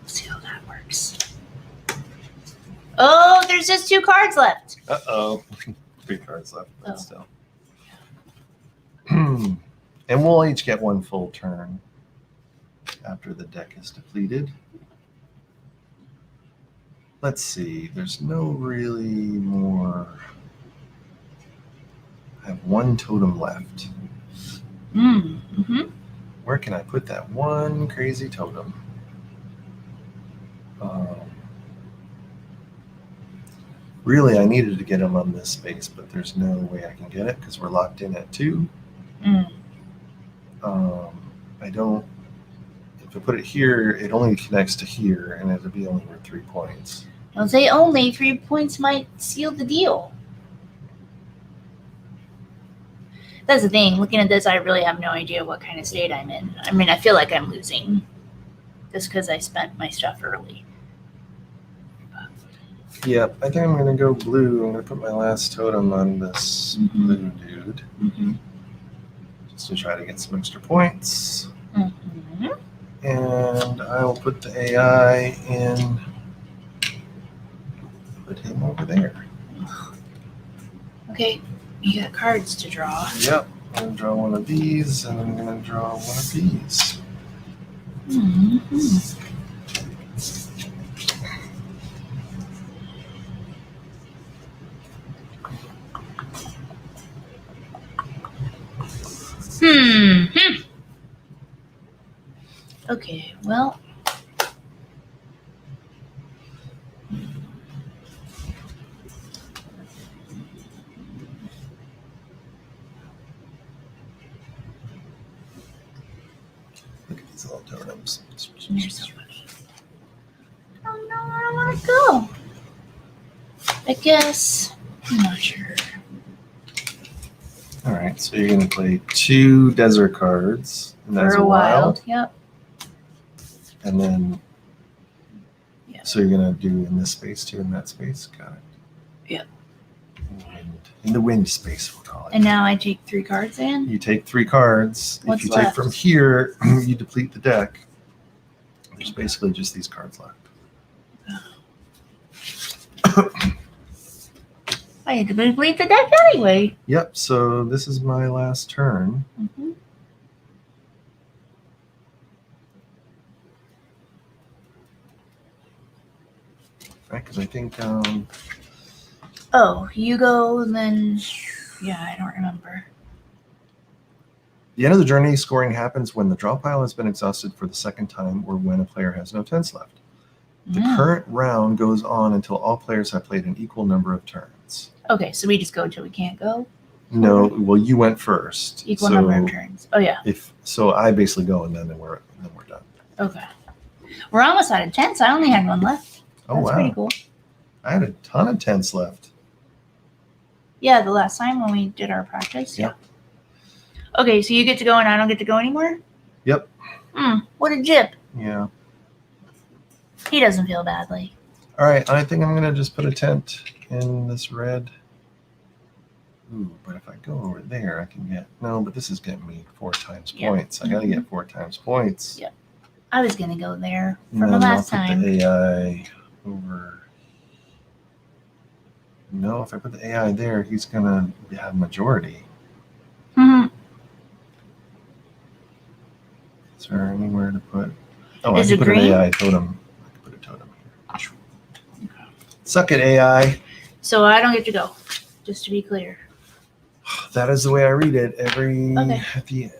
see how that works. Oh, there's just 2 cards left. Uh-oh. 3 cards left, but Oh. still. And we'll each get 1 full turn after the deck is depleted. Let's see. There's no really more. I have 1 totem left. Mm-hmm. Where can I put that 1 crazy totem? Really, I needed to get him on this space, but there's no way I can get it because we're locked in at 2. I don't. If I put it here, it only connects to here, and it'll be only worth 3 points. Don't say only. 3 points might seal the deal. That's the thing. Looking at this, I really have no idea what kind of state I'm in. I mean, I feel like I'm losing just because I spent my stuff early. Yep, I think I'm going to go blue. I'm going to put my last totem on this blue dude. Just to try to get some extra points. And I will put the AI in. Put him over there. Okay, you got cards to draw. Yep, I'm going to draw 1 of these, and I'm going to draw 1 of these. Okay, well. Look at these little totems. There's so much. Oh no, I don't want to go. I guess. I'm not sure. All right, so you're going to play 2 desert cards. And that's For a wild. Yep. And then, Yeah. so you're going to do in this space too, in that space? Got it. Yep. In the wind space, we'll call it. And now I take 3 cards in? You take 3 cards. What's if you left? take from here, you deplete the deck. There's basically just these cards left. I had to complete the deck anyway. Yep, so this is my last turn. Right, because I think... Oh, you go, and then... Yeah, I don't remember. The end of the journey scoring happens when the draw pile has been exhausted for the 2nd time or when a player has no tents left. The current round goes on until all players have played an equal number of turns. Okay, so we just go until we can't go? No, well, you went first. Equal number of turns. Oh, yeah. So I basically go, and then we're done. Okay. We're almost out of tents. I only had 1 left. Oh, That's wow. pretty cool. I had a ton of tents left. Yeah, the last time when we did our practice. Yep. Yeah. Okay, so you get to go and I don't get to go anymore? Yep. What a jip. Yeah. He doesn't feel badly. All right, I think I'm going to just put a tent in this red. Ooh, but if I go over there, I can get... No, but this is getting me 4 times points. I got to get 4 times points. Yep. I was going to go there And from the then last I'll put time. the AI over... No, if I put the AI there, he's going to have majority. Is there anywhere to put... Oh, Is I it can put green? an AI totem. I can put a totem here. Suck it, AI. So I don't get to go, just to be clear. That is the way I read it. Every... Okay. At the,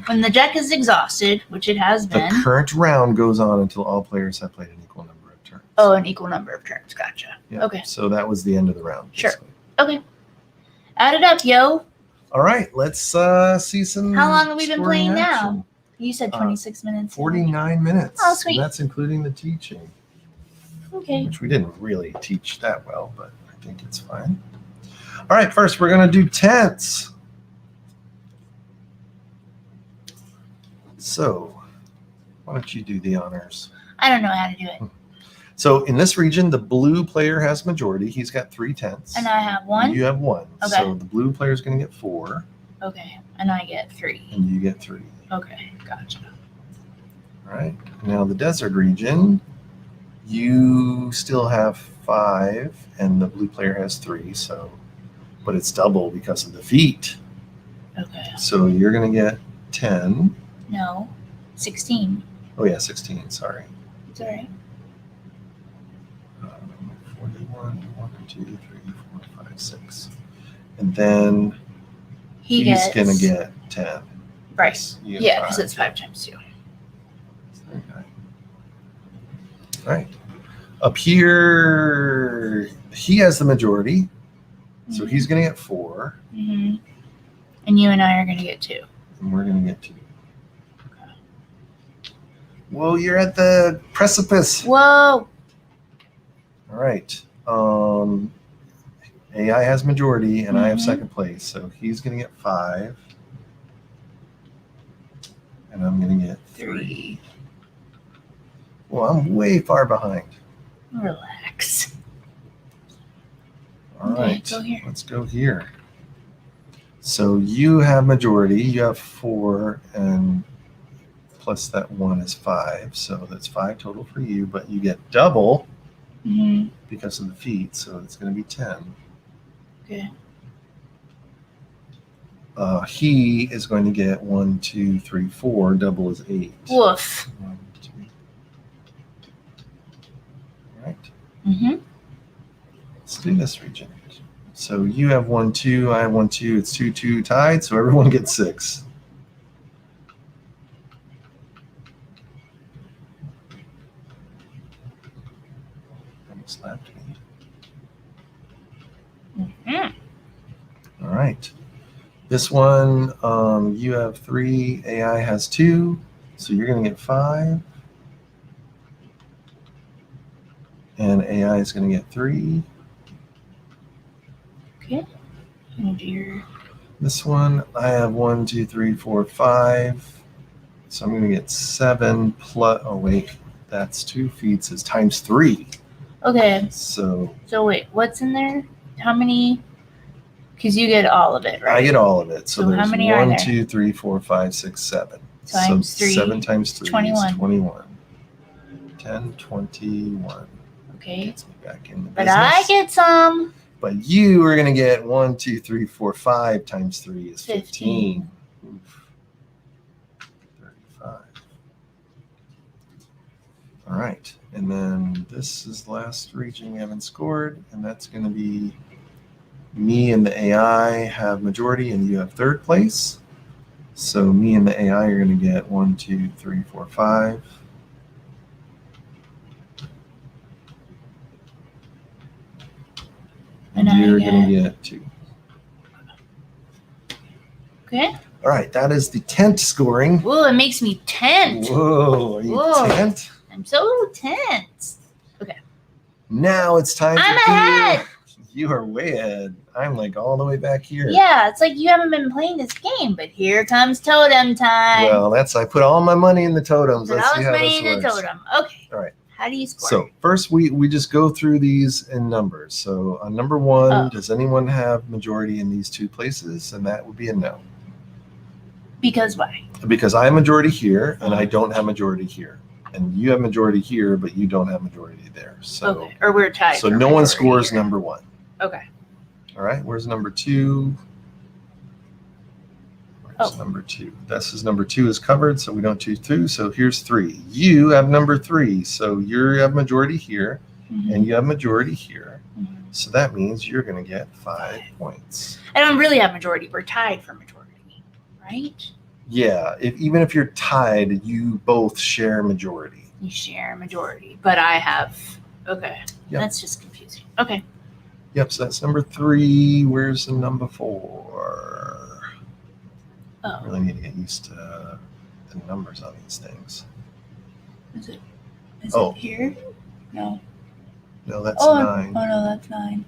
When the deck is exhausted, which it has the been. current round goes on until all players have played an equal number of turns. Oh, an equal number of turns. Gotcha. Yeah. Okay. So that was the end of the round. Sure. Basically. Okay. Add it up, yo. All right. Let's see some... How long have we been scoring playing now? action. You said 26 minutes. 49 minutes. Oh, sweet. And that's including the teaching, Okay. which we didn't really teach that well, but I think it's fine. All right, first we're going to do tents. So, why don't you do the honors? I don't know how to do it. So, in this region, the blue player has majority. He's got 3/10. And I have 1? You have 1. Okay. So, the blue player is going to get 4. Okay. And I get 3. And you get 3. Okay. Gotcha. All right. Now, the desert region, you still have 5, and the blue player has 3. So, but it's double because of the feet. Okay. So, you're going to get 10. No. 16. Oh, yeah, 16. Sorry. It's all right. 41, 1, 2, 3, 4, 5, 6. And then He's going to get 10. Right. You get Yeah, because 5. it's 5 times 2. Okay. All right. Up here, he has the majority. So he's going to get 4. Mm-hmm. And you and I are going to get 2. And we're going to get 2. Whoa, you're at the precipice. Whoa. All right. AI has majority, and I have second place. So he's going to get 5. And I'm going to get 3. Well, I'm way far behind. Relax. All Okay, right. go here. Let's go here. So you have majority. You have 4, and plus that 1 is 5. So that's 5 total for you, but you get double because of the feet. So it's going to be 10. Okay. He is going to get 1, 2, 3, 4. Double is 8. Woof. 1, 2. All right. Let's do this region. So you have 1, 2. I have 1, 2. It's 2, 2 tied. So everyone gets 6. Almost slapped me. All right. This one, you have 3. AI has 2. So you're going to get 5. And AI is going to get 3. Okay. And your This one, I have 1, 2, 3, 4, 5. So I'm going to get 7 plus. Oh, wait. That's 2 feet. It's times 3. Okay. So wait, what's in there? How many? Because you get all of it, right? I get all of it. So So how there's many are 1, there? 2, 3, 4, 5, 6, 7. Times so 3. 7 times 3 21. is 21. 10, 21. Okay. Gets me back in the But business. I get some. But you are going to get 1, 2, 3, 4, 5 times 3 is 15. Oof. 35. All right. And then this is the last region we haven't scored, and that's going to be me and the AI have majority, and you have third place. So me and the AI are going to get 1, 2, 3, 4, 5. And you're going to get 2. Okay. All right, that is the tent scoring. Whoa, it makes me tense. Whoa, are you Whoa. tent? I'm so tense. Now it's time I'm to ahead. You are way ahead. I'm like all the way back here. Yeah, it's like you haven't been playing this game, but here comes Totem Time. Well, I put all my money in the totems. Put Let's all see this how money this in the works. totem. Okay. All right. How do you score? So first we just go through these in numbers. So on number 1, does anyone have majority in these 2 places? And that would be a no. Because why? Because I have majority here and I don't have majority here. And you have majority here, but you don't have majority there. So okay. Or we're tied. So for no one majority scores here. number 1. Okay. All right. Where's number 2? Oh. Number 2. This is number 2 is covered, so we don't choose 2. So here's 3. You have number 3, so you have majority here, and you have majority here. So that means you're going to get 5 points. I don't really have majority. We're tied for majority, right? Yeah. Even if you're tied, you both share majority. You share majority, but I have. Okay. Yep. That's just confusing. Okay. Yep. So that's number 3. Where's the number 4? Oh. I really need to get used to the numbers on these things. Is it here? No. No, that's 9. Oh no, that's 9.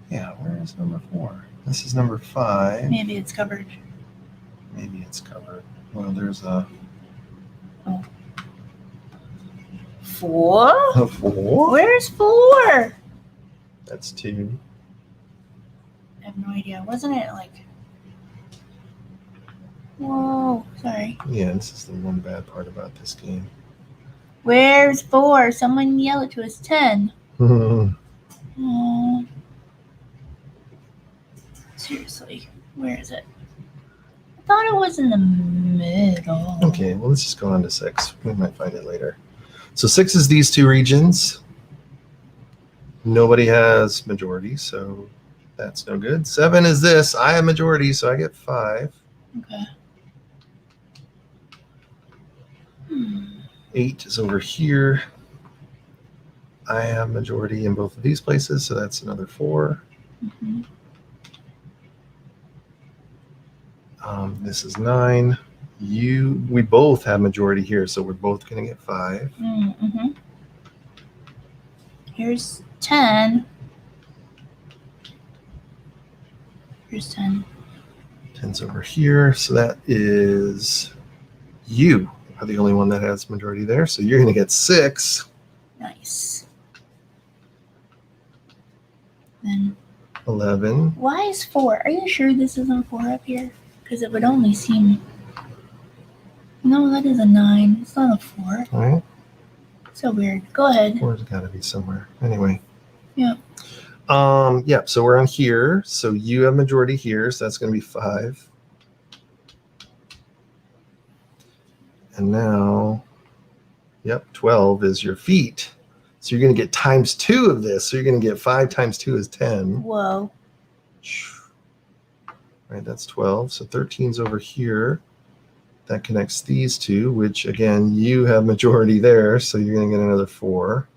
Yeah, where is number 4? This is number 5. Maybe it's covered. Maybe it's covered. Well, there's a 4? a 4. Where's 4? That's 2. I have no idea. Wasn't it like... Whoa, sorry. Yeah, this is the one bad part about this game. Where's 4? Someone yell it to us. 10. Oh. Seriously, where is it? I thought it was in the middle. Okay, well, let's just go on to 6. We might find it later. So 6 is these 2 regions. Nobody has majority, so that's no good. 7 is this. I have majority, so I get 5. Okay. 8 is over here. I have majority in both of these places, so that's another 4. Mm-hmm. This is 9. We both have majority here, so we're both going to get 5. Mm-hmm. Here's 10. Here's 10. 10's over here, so that is you are the only one that has majority there, so you're going to get 6. Nice. Then 11. why is 4? Are you sure this isn't 4 up here? Because it would only seem... No, that is a 9. It's not a 4. All right, So weird. Go ahead. 4's got to be somewhere. Anyway. Yeah. Yeah, so we're on here. So you have majority here, so that's going to be 5. And now, 12 is your feet. So you're going to get times 2 of this. So you're going to get 5 times 2 is 10. Whoa. Right, that's 12. So 13's over here. That connects these 2, which again, you have majority there. So you're going to get another 4.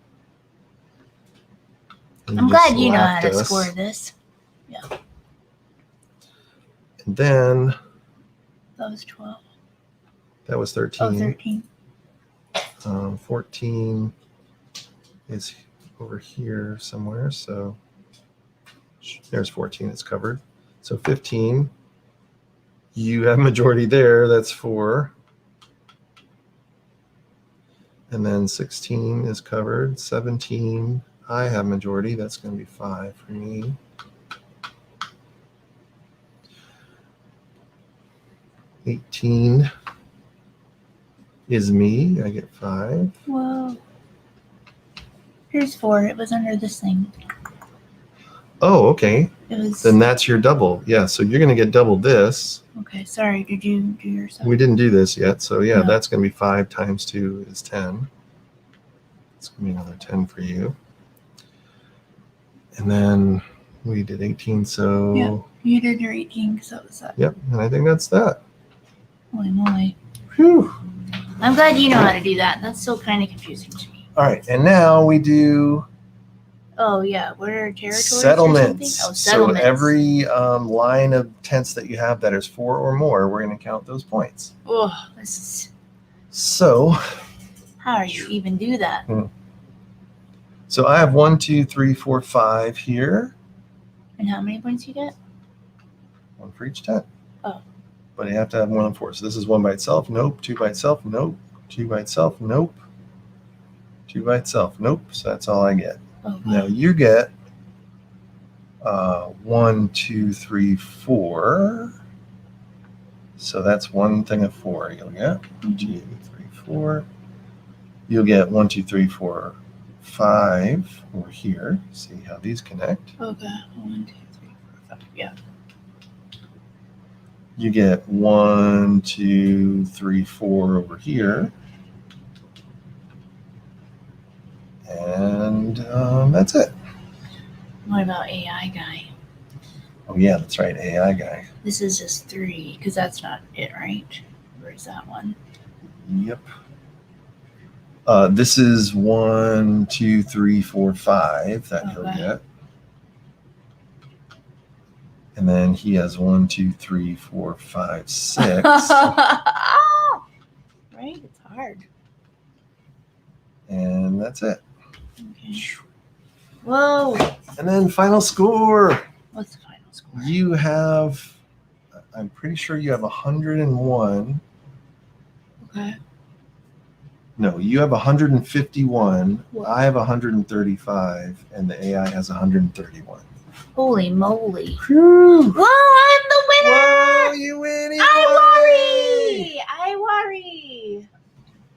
And I'm just glad you know how slapped to us. score this. And then That was 12. that was 13. Oh, 13. 14 is over here somewhere. So there's 14. It's covered. So 15. You have majority there. That's 4. And then 16 is covered. 17. I have majority. That's going to be 5 for me. 18 is me. I get 5. Whoa. Here's 4. It was under this thing. Oh, okay. It was... Then that's your double. Yeah, so you're going to get double this. Okay, sorry. Did you do yourself? We didn't do this yet. So, yeah, No. that's going to be 5 times 2 is 10. It's going to be another 10 for you. And then we did 18, so... Yeah. You did your 18 because that was that. Yep, and I think that's that. Holy moly. Whew. I'm glad you know how to do that. That's still kind of confusing to me. All right, and now we do Oh, yeah. What are territories settlements. or something? Oh, settlements. So every line of tents that you have that is 4 or more, we're going to count those points. Oh, this is... So... How do you even do that? So I have 1, 2, 3, 4, 5 here. And how many points you get? 1 for each tent. Oh. But you have to have more than 4. So this is 1 by itself. Nope. 2 by itself. Nope. 2 by itself. Nope. 2 by itself. Nope. So that's all I get. Oh, Now you get 1, 2, 3, 4. So that's one thing of 4 you'll get. 1, 2, 3, 4. You'll get 1, 2, 3, 4, 5 over here. See how these connect. Okay. 1, 2, 3, 4, 5. Yeah. You get 1, 2, 3, 4 over here. And that's it. What about AI guy? Oh, yeah, that's right. AI guy. This is just 3 because that's not it, right? Where's that one? Yep. This is 1, 2, 3, 4, 5 that he'll Okay. get. And then he has 1, 2, 3, 4, 5, 6. Right? It's hard. And that's it. Okay. Whoa. And then final score. What's the final score? You have I'm pretty sure you have 101. Okay. No, you have 151. What? I have 135, and the AI has 131. Holy moly. Whew. Whoa, I'm the winner! Whoa, you win! I worry! I worry!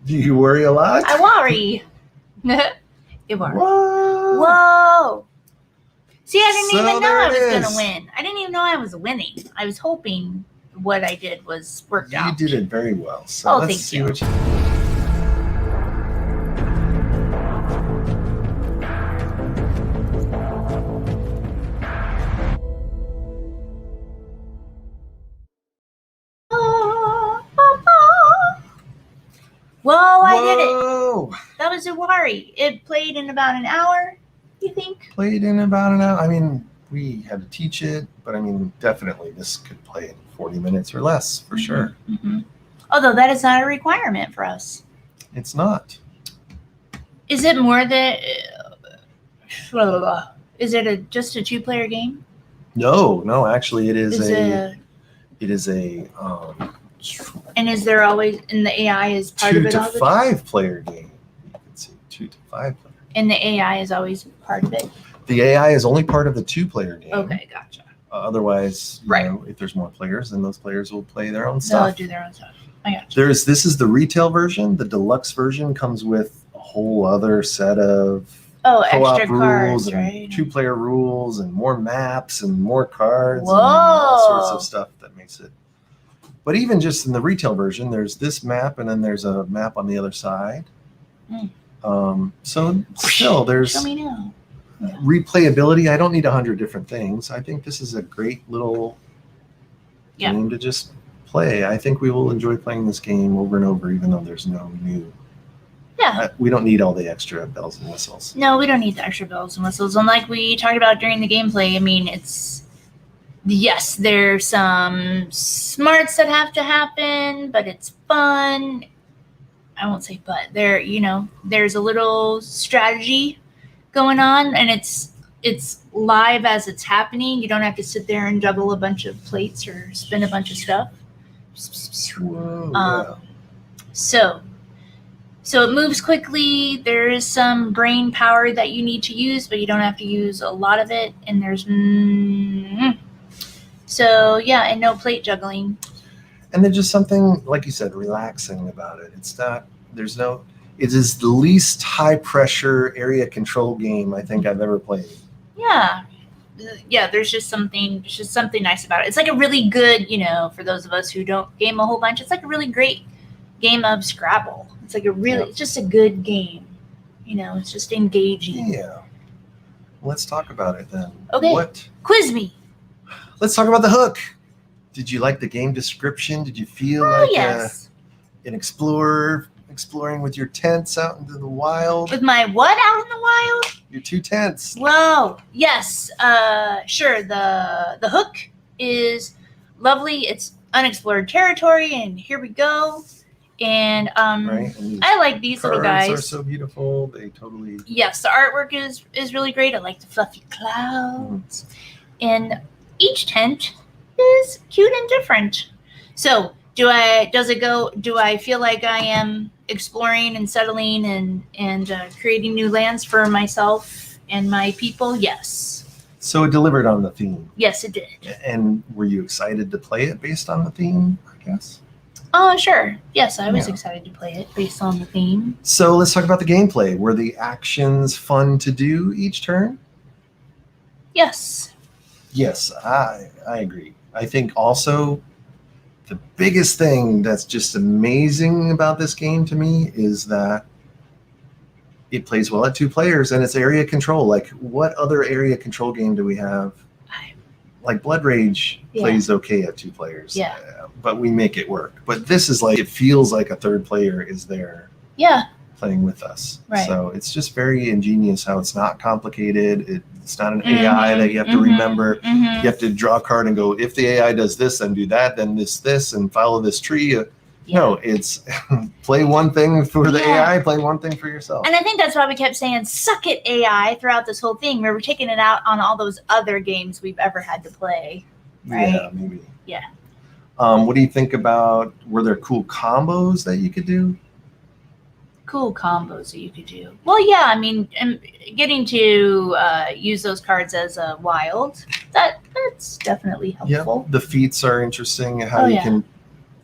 Do you worry a lot? I worry. Iwari. Whoa! Whoa! See, I didn't So even know there I it was is. going to win. I didn't even know I was winning. I was hoping what I did was worked You out. did it very well. So Oh, let's thank see you. what you. Whoa, I did it. Whoa! That was Iwari. It played in about an hour, you think? Played in about an hour. I mean, we had to teach it, but I mean, definitely this could play in 40 minutes or less for sure. Mm-hmm. Although that is not a requirement for us. It's not. Is it more than... Is it just a two-player game? No. Actually, it is Is a. It is a And is there always... And the AI is part 2 of it to all the 5 player game. You can see 2 to 5 player. And the AI is always part of it? The AI is only part of the 2-player game. Okay, gotcha. Otherwise, you Right. know, if there's more players, then those players will play their own They'll stuff. do their own stuff. I gotcha. This is the retail version. The deluxe version comes with a whole other set of co-op Extra rules cards, and right? 2-player rules and more maps and more cards and Whoa. all sorts of stuff that makes it. But even just in the retail version, there's this map and then there's a map on the other side. So still, there's Show me now. replayability. I don't need 100 different things. I think this is a great little Yeah. game to just play. I think we will enjoy playing this game over and over, even though there's no new. Yeah. We don't need all the extra bells and whistles. No, we don't need the extra bells and whistles. And like we talked about during the gameplay, I mean, yes, there's some smarts that have to happen, but it's fun. I won't say but. There's a little strategy going on, and it's live as it's happening. You don't have to sit there and juggle a bunch of plates or spin a bunch of stuff. Whoa, yeah. So it moves quickly. There is some brain power that you need to use, but you don't have to use a lot of it. And there's and no plate juggling. And there's just something, like you said, relaxing about it. It is the least high pressure area control game I think I've ever played. Yeah, there's just something nice about it. It's like a really good, for those of us who don't game a whole bunch, it's like a really great game of Scrabble. It's like it's just a good game. It's just engaging. Yeah. Let's talk about it then. Okay. Quiz me. Let's talk about the hook. Did you like the game description? Did you feel like yes. An explorer exploring with your tents out into the wild? With my what out in the wild? Your 2 tents. Whoa. Yes. Sure. The hook is lovely. It's unexplored territory, and here we go. And Right? And I like these little guys. Cards are so beautiful. They totally. Yes, the artwork is really great. I like the fluffy clouds. And each tent is cute and different. So do I feel like I am exploring and settling and creating new lands for myself and my people? Yes. So it delivered on the theme. Yes, it did. And were you excited to play it based on the theme, I guess? Oh, sure. Yes, I was excited to play it based on the theme. So let's talk about the gameplay. Were the actions fun to do each turn? Yes. Yes, I agree. I think also the biggest thing that's just amazing about this game to me is that it plays well at 2 players and it's area control. Like, what other area control game do we have? Like Blood Rage plays okay at 2 players. Yeah. But we make it work. But this is like, it feels like a third player is there. Yeah. Playing with us. Right. So it's just very ingenious how it's not complicated. It's not an AI that you have to remember. You have to draw a card and go, if the AI does this, then do that, then this, and follow this tree. No, it's play one thing for the AI, play one thing for yourself. And I think that's why we kept saying, suck it, AI, throughout this whole thing. We were taking it out on all those other games we've ever had to play. Right? Yeah, maybe. Yeah. What do you think about, were there cool combos that you could do? Cool combos that you could do. Well, yeah, I mean, getting to use those cards as a wild, that's definitely helpful. Yep. The feats are interesting, how you can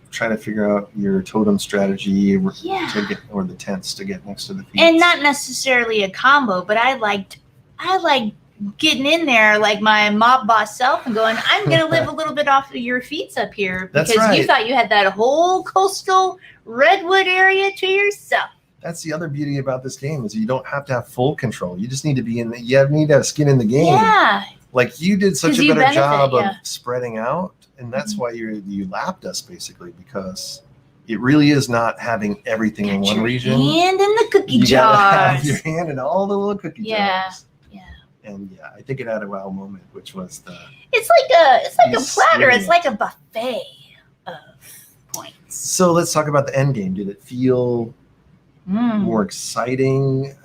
try to figure out your totem strategy to get, or the tents to get next to the feats. And not necessarily a combo, but I like getting in there like my mob boss self and going, I'm going to live a little bit off of your feats up here because you thought you had that whole coastal redwood area to yourself. That's the other beauty about this game is you don't have to have full control. You just need to be in you need to have skin in the game. Yeah. Like you did such a better job of spreading out. And that's why you lapped us basically, because it really is not having everything in one region. Hand in the cookie jars. You gotta have your hand in all the little cookie jars. Yeah. And I think it had a wow moment, which was it's like a platter. It's like a buffet of points. So let's talk about the end game. Did it feel more exciting?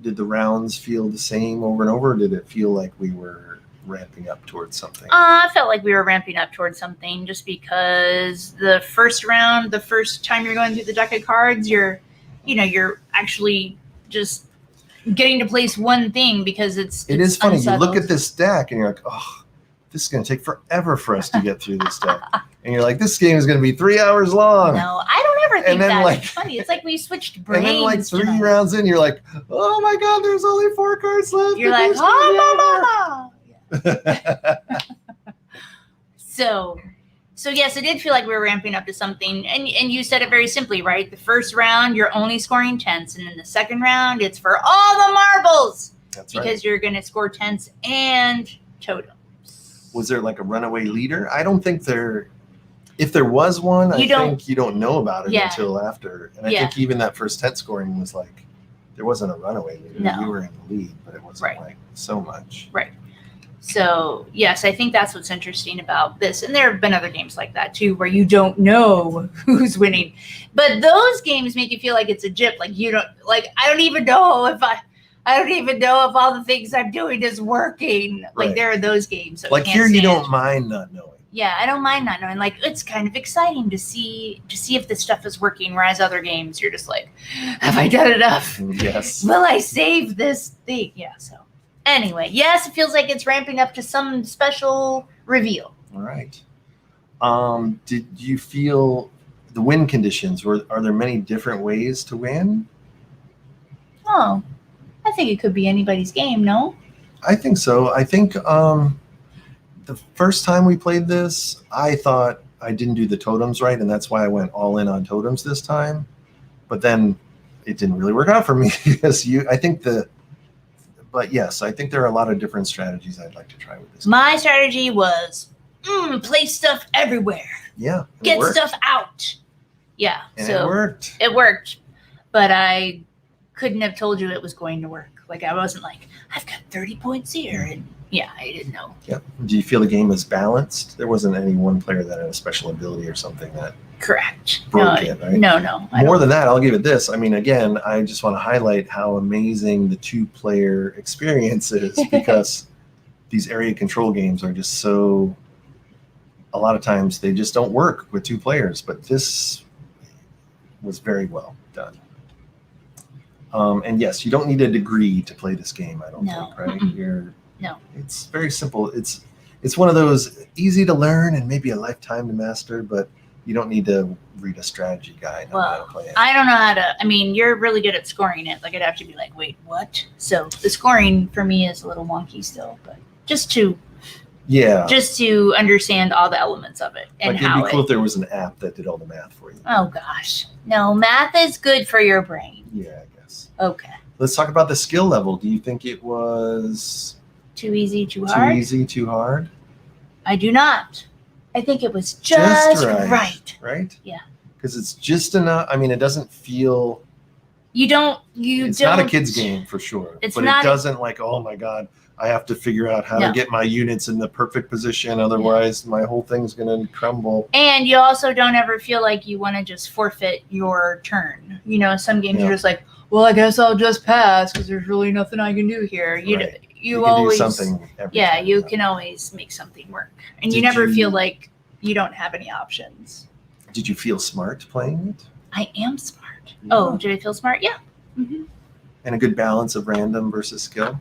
Did the rounds feel the same over and over? Or did it feel like we were ramping up towards something? I felt like we were ramping up towards something just because the first round, the first time you're going through the deck of cards, you're actually just getting to place one thing because it is funny. Unsettled. You look at this deck and you're like, oh, this is going to take forever for us to get through this deck. And you're like, this game is going to be 3 hours long. No, I don't ever think that. It's funny. It's like we switched brains. And then like 3 rounds in, you're like, oh my God, there's only 4 cards left. You're like, oh, So yes, it did feel like we were ramping up to something. And you said it very simply, right? The first round, you're only scoring tents. And in the second round, it's for all the marbles. That's because you're going to score tents and totems. Was there like a runaway leader? I don't think if there was one, I think you don't know about it until after. And I think even that first tent scoring was like, there wasn't a runaway leader. No. You were in the lead, but it wasn't like so much. Right. So, yes, I think that's what's interesting about this. And there have been other games like that, too, where you don't know who's winning. But those games make you feel like it's a jip. Like, I don't even know if all the things I'm doing is working. Like, there are those games. So like here, you don't mind not knowing. Yeah, I don't mind not knowing. Like, it's kind of exciting to see if this stuff is working. Whereas other games, you're just like, have I done enough? Yes. Will I save this thing? Yeah, so. Anyway, yes, it feels like it's ramping up to some special reveal. All right. Did you feel the win conditions? Are there many different ways to win? Oh, I think it could be anybody's game, no? I think so. I think the first time we played this, I thought I didn't do the totems right, and that's why I went all in on totems this time. But then it didn't really work out for me because But yes, I think there are a lot of different strategies I'd like to try with this. My strategy was place stuff everywhere. Yeah. Get stuff out. Yeah. And so it worked. It worked. But I couldn't have told you it was going to work. Like I wasn't like, I've got 30 points here. And I didn't know. Yeah. Do you feel the game was balanced? There wasn't any one player that had a special ability or something that correct. broke it, right? No. More than that, I'll give it this. I mean, again, I just want to highlight how amazing the 2-player experience is because these area control games are just so, a lot of times they just don't work with 2 players, but this was very well done. And yes, you don't need a degree to play this game, I don't think, right? No. It's very simple. It's one of those easy to learn and maybe a lifetime to master, but you don't need to read a strategy guide on how to play it. I don't know how to. I mean, you're really good at scoring it. Like, I'd have to be like, wait, what? So the scoring for me is a little wonky still, but just to understand all the elements of it and like it'd be cool if there was an app that did all the math for you. Oh gosh, no, math is good for your brain. Yeah, I guess. Okay. Let's talk about the skill level. Do you think it was too easy, too hard? Too easy, too hard? I do not. I think it was just right. Right? Yeah. Because it's just enough. I mean, it doesn't feel. It's not a kid's game for sure. But it doesn't like, oh my God, I have to figure out how to get my units in the perfect position. Otherwise, my whole thing's going to crumble. And you also don't ever feel like you want to just forfeit your turn. You know, some games you're just like, well, I guess I'll just pass because there's really nothing I can do here. You always do something. You can always make something work, and you never feel like you don't have any options. Did you feel smart playing it? I am smart. Yeah. Oh, did I feel smart? Yeah. Mm-hmm. And a good balance of random versus skill?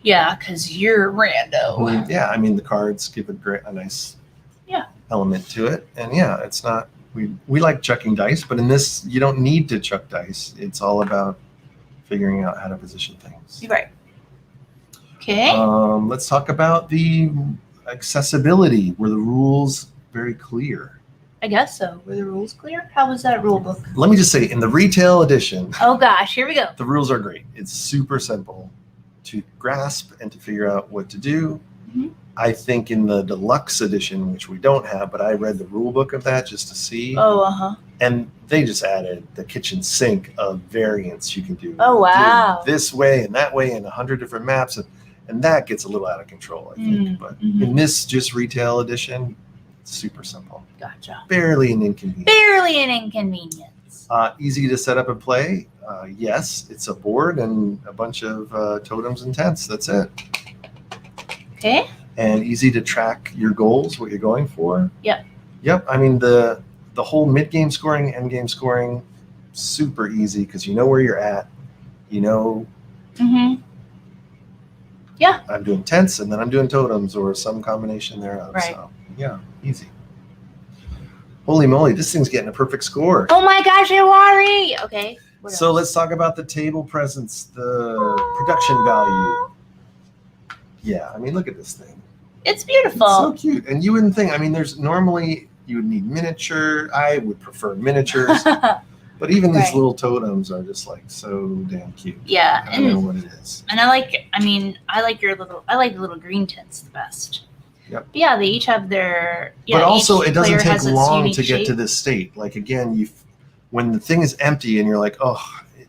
Yeah, because you're rando. Yeah, I mean, the cards give a nice element to it. And yeah, it's not, we like chucking dice, but in this, you don't need to chuck dice. It's all about figuring out how to position things. You're right. Okay. Let's talk about the accessibility. Were the rules very clear? I guess so. Were the rules clear? How was that rule book? Let me just say, in the retail edition, Oh gosh, here we go. the rules are great. It's super simple to grasp and to figure out what to do. Mhm. I think in the deluxe edition, which we don't have, but I read the rule book of that just to see. Oh, uh-huh. And they just added the kitchen sink of variants you can do. Oh, wow. Do this way and that way and 100 different maps. And that gets a little out of control, I think. But in this just retail edition, it's super simple. Gotcha. Barely an inconvenience. Barely an inconvenience. Easy to set up and play. Yes, it's a board and a bunch of totems and tents. That's it. Okay. And easy to track your goals, what you're going for. Yep. I mean, the whole mid-game scoring, end-game scoring, super easy because you know where you're at. You know, Mm-hmm. Yeah. I'm doing tents and then I'm doing totems or some combination thereof. Right. So, yeah, easy. Holy moly, this thing's getting a perfect score. Oh my gosh, Iwari! Okay. What So else? let's talk about the table presence, the production value. Yeah, I mean, look at this thing. It's It's beautiful. so cute. And you wouldn't think, I mean, there's normally, you would need miniature. I would prefer miniatures. But even these Right. little totems are just like so damn cute. Yeah, I don't know and what it is. I like the little green tints the best. Yep. But yeah, they each have their. Yeah, But also, each it doesn't player take has its long unique to get to shape. this state. Like, again, when the thing is empty and you're like, oh,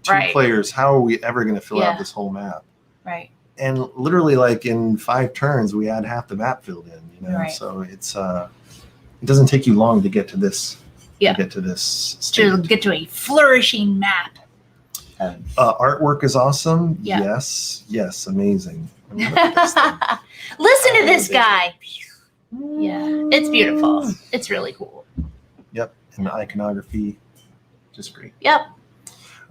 two Right. players, how are we ever going to fill Yeah. out this whole map? Right. And literally, like in 5 turns, we had half the map filled in. You know, Right. so it's it doesn't take you long to get to this. Yeah. To get to this To state. get to a flourishing map. Artwork is awesome. Yeah. Yes, amazing. I mean, look at this thing. Listen to Oh, this baby. guy. Yeah, it's beautiful. It's really cool. Yep, and the iconography, just great. Yep.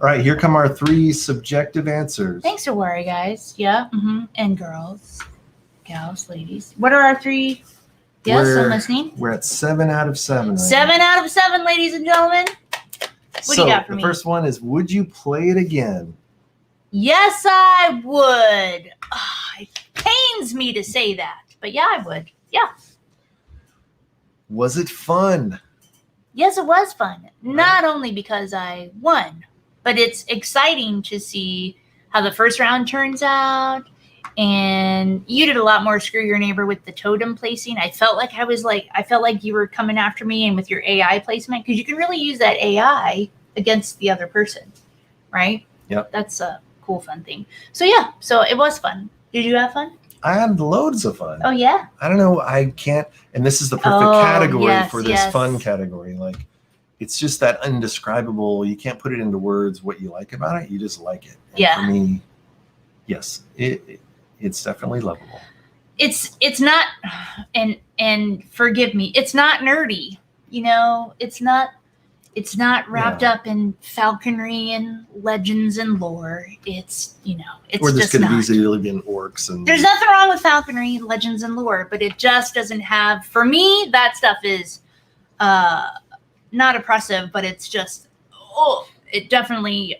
All right, here come our 3 subjective answers. Thanks for worry, guys. Yeah. Mm-hmm. And girls, gals, ladies. What are our 3? Yes, I'm listening. We're at 7 out of 7. Right 7 out of 7, ladies and gentlemen. What do you got for the me? first one is, would you play it again? Yes, I would. It pains me to say that, but yeah, I would. Yeah. Was it fun? Yes, it was fun. Not only because I won, but it's exciting to see how the first round turns out. And you did a lot more screw your neighbor with the totem placing. I felt like you were coming after me and with your AI placement, because you can really use that AI against the other person, right? Yep. That's a cool, fun thing. So yeah, so it was fun. Did you have fun? I had loads of fun. Oh yeah. I don't know. I can't. And this is the perfect Oh, category yes, for this yes. fun category. Like, it's just that indescribable. You can't put it into words what you like about it. You just like it. And Yeah. For me, yes, it's definitely lovable. It's not, and forgive me, it's not nerdy. You know, it's not wrapped Yeah. up in falconry and legends and lore. It's, it's Or this just could have not. easily been orcs and There's nothing wrong with falconry, legends, and lore, but it just doesn't have. For me, that stuff is not oppressive, but it's just. It definitely.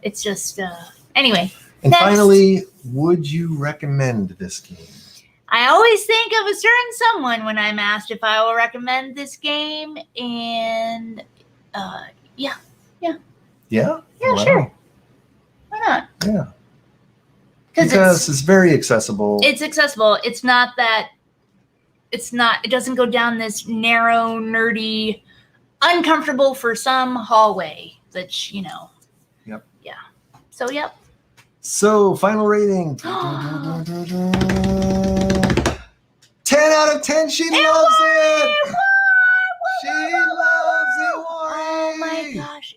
It's just. Anyway. And Next. finally, would you recommend this game? I always think of a certain someone when I'm asked if I will recommend this game, and Yeah. yeah, Wow. sure. Why not? Yeah. Because It's very accessible. it's accessible. It's not that. It doesn't go down this narrow, nerdy, uncomfortable for some hallway. That Yep. Yeah. So yep. So, final rating. 10 out of 10. She loves it. She loves it. Oh my gosh.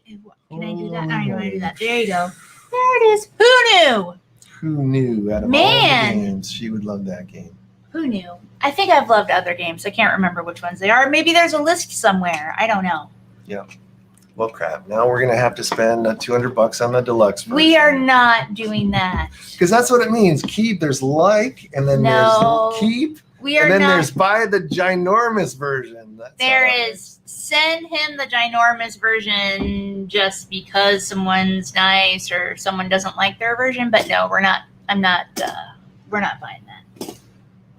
Can I do that? I know how to do that. There you go. There it is. Who knew? Who knew out of all Man. the games she would love that game? Who knew? I think I've loved other games. I can't remember which ones they are. Maybe there's a list somewhere. I don't know. Well, crap. Now we're gonna have to spend $200 on the deluxe version. We are not doing that. Because that's what it means. Keep. There's like, and then No. there's keep, We are and then not. there's buy the ginormous version. That's There how it is send him the ginormous version just because someone's nice or someone doesn't like their version. But no, we're not. We're not buying that.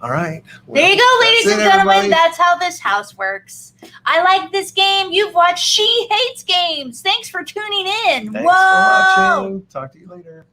All right. There you go, ladies that's and it, gentlemen. everybody. That's how this house works. I like this game. You've watched She Hates Games. Thanks for tuning in. Thanks Whoa. for watching. Talk to you later.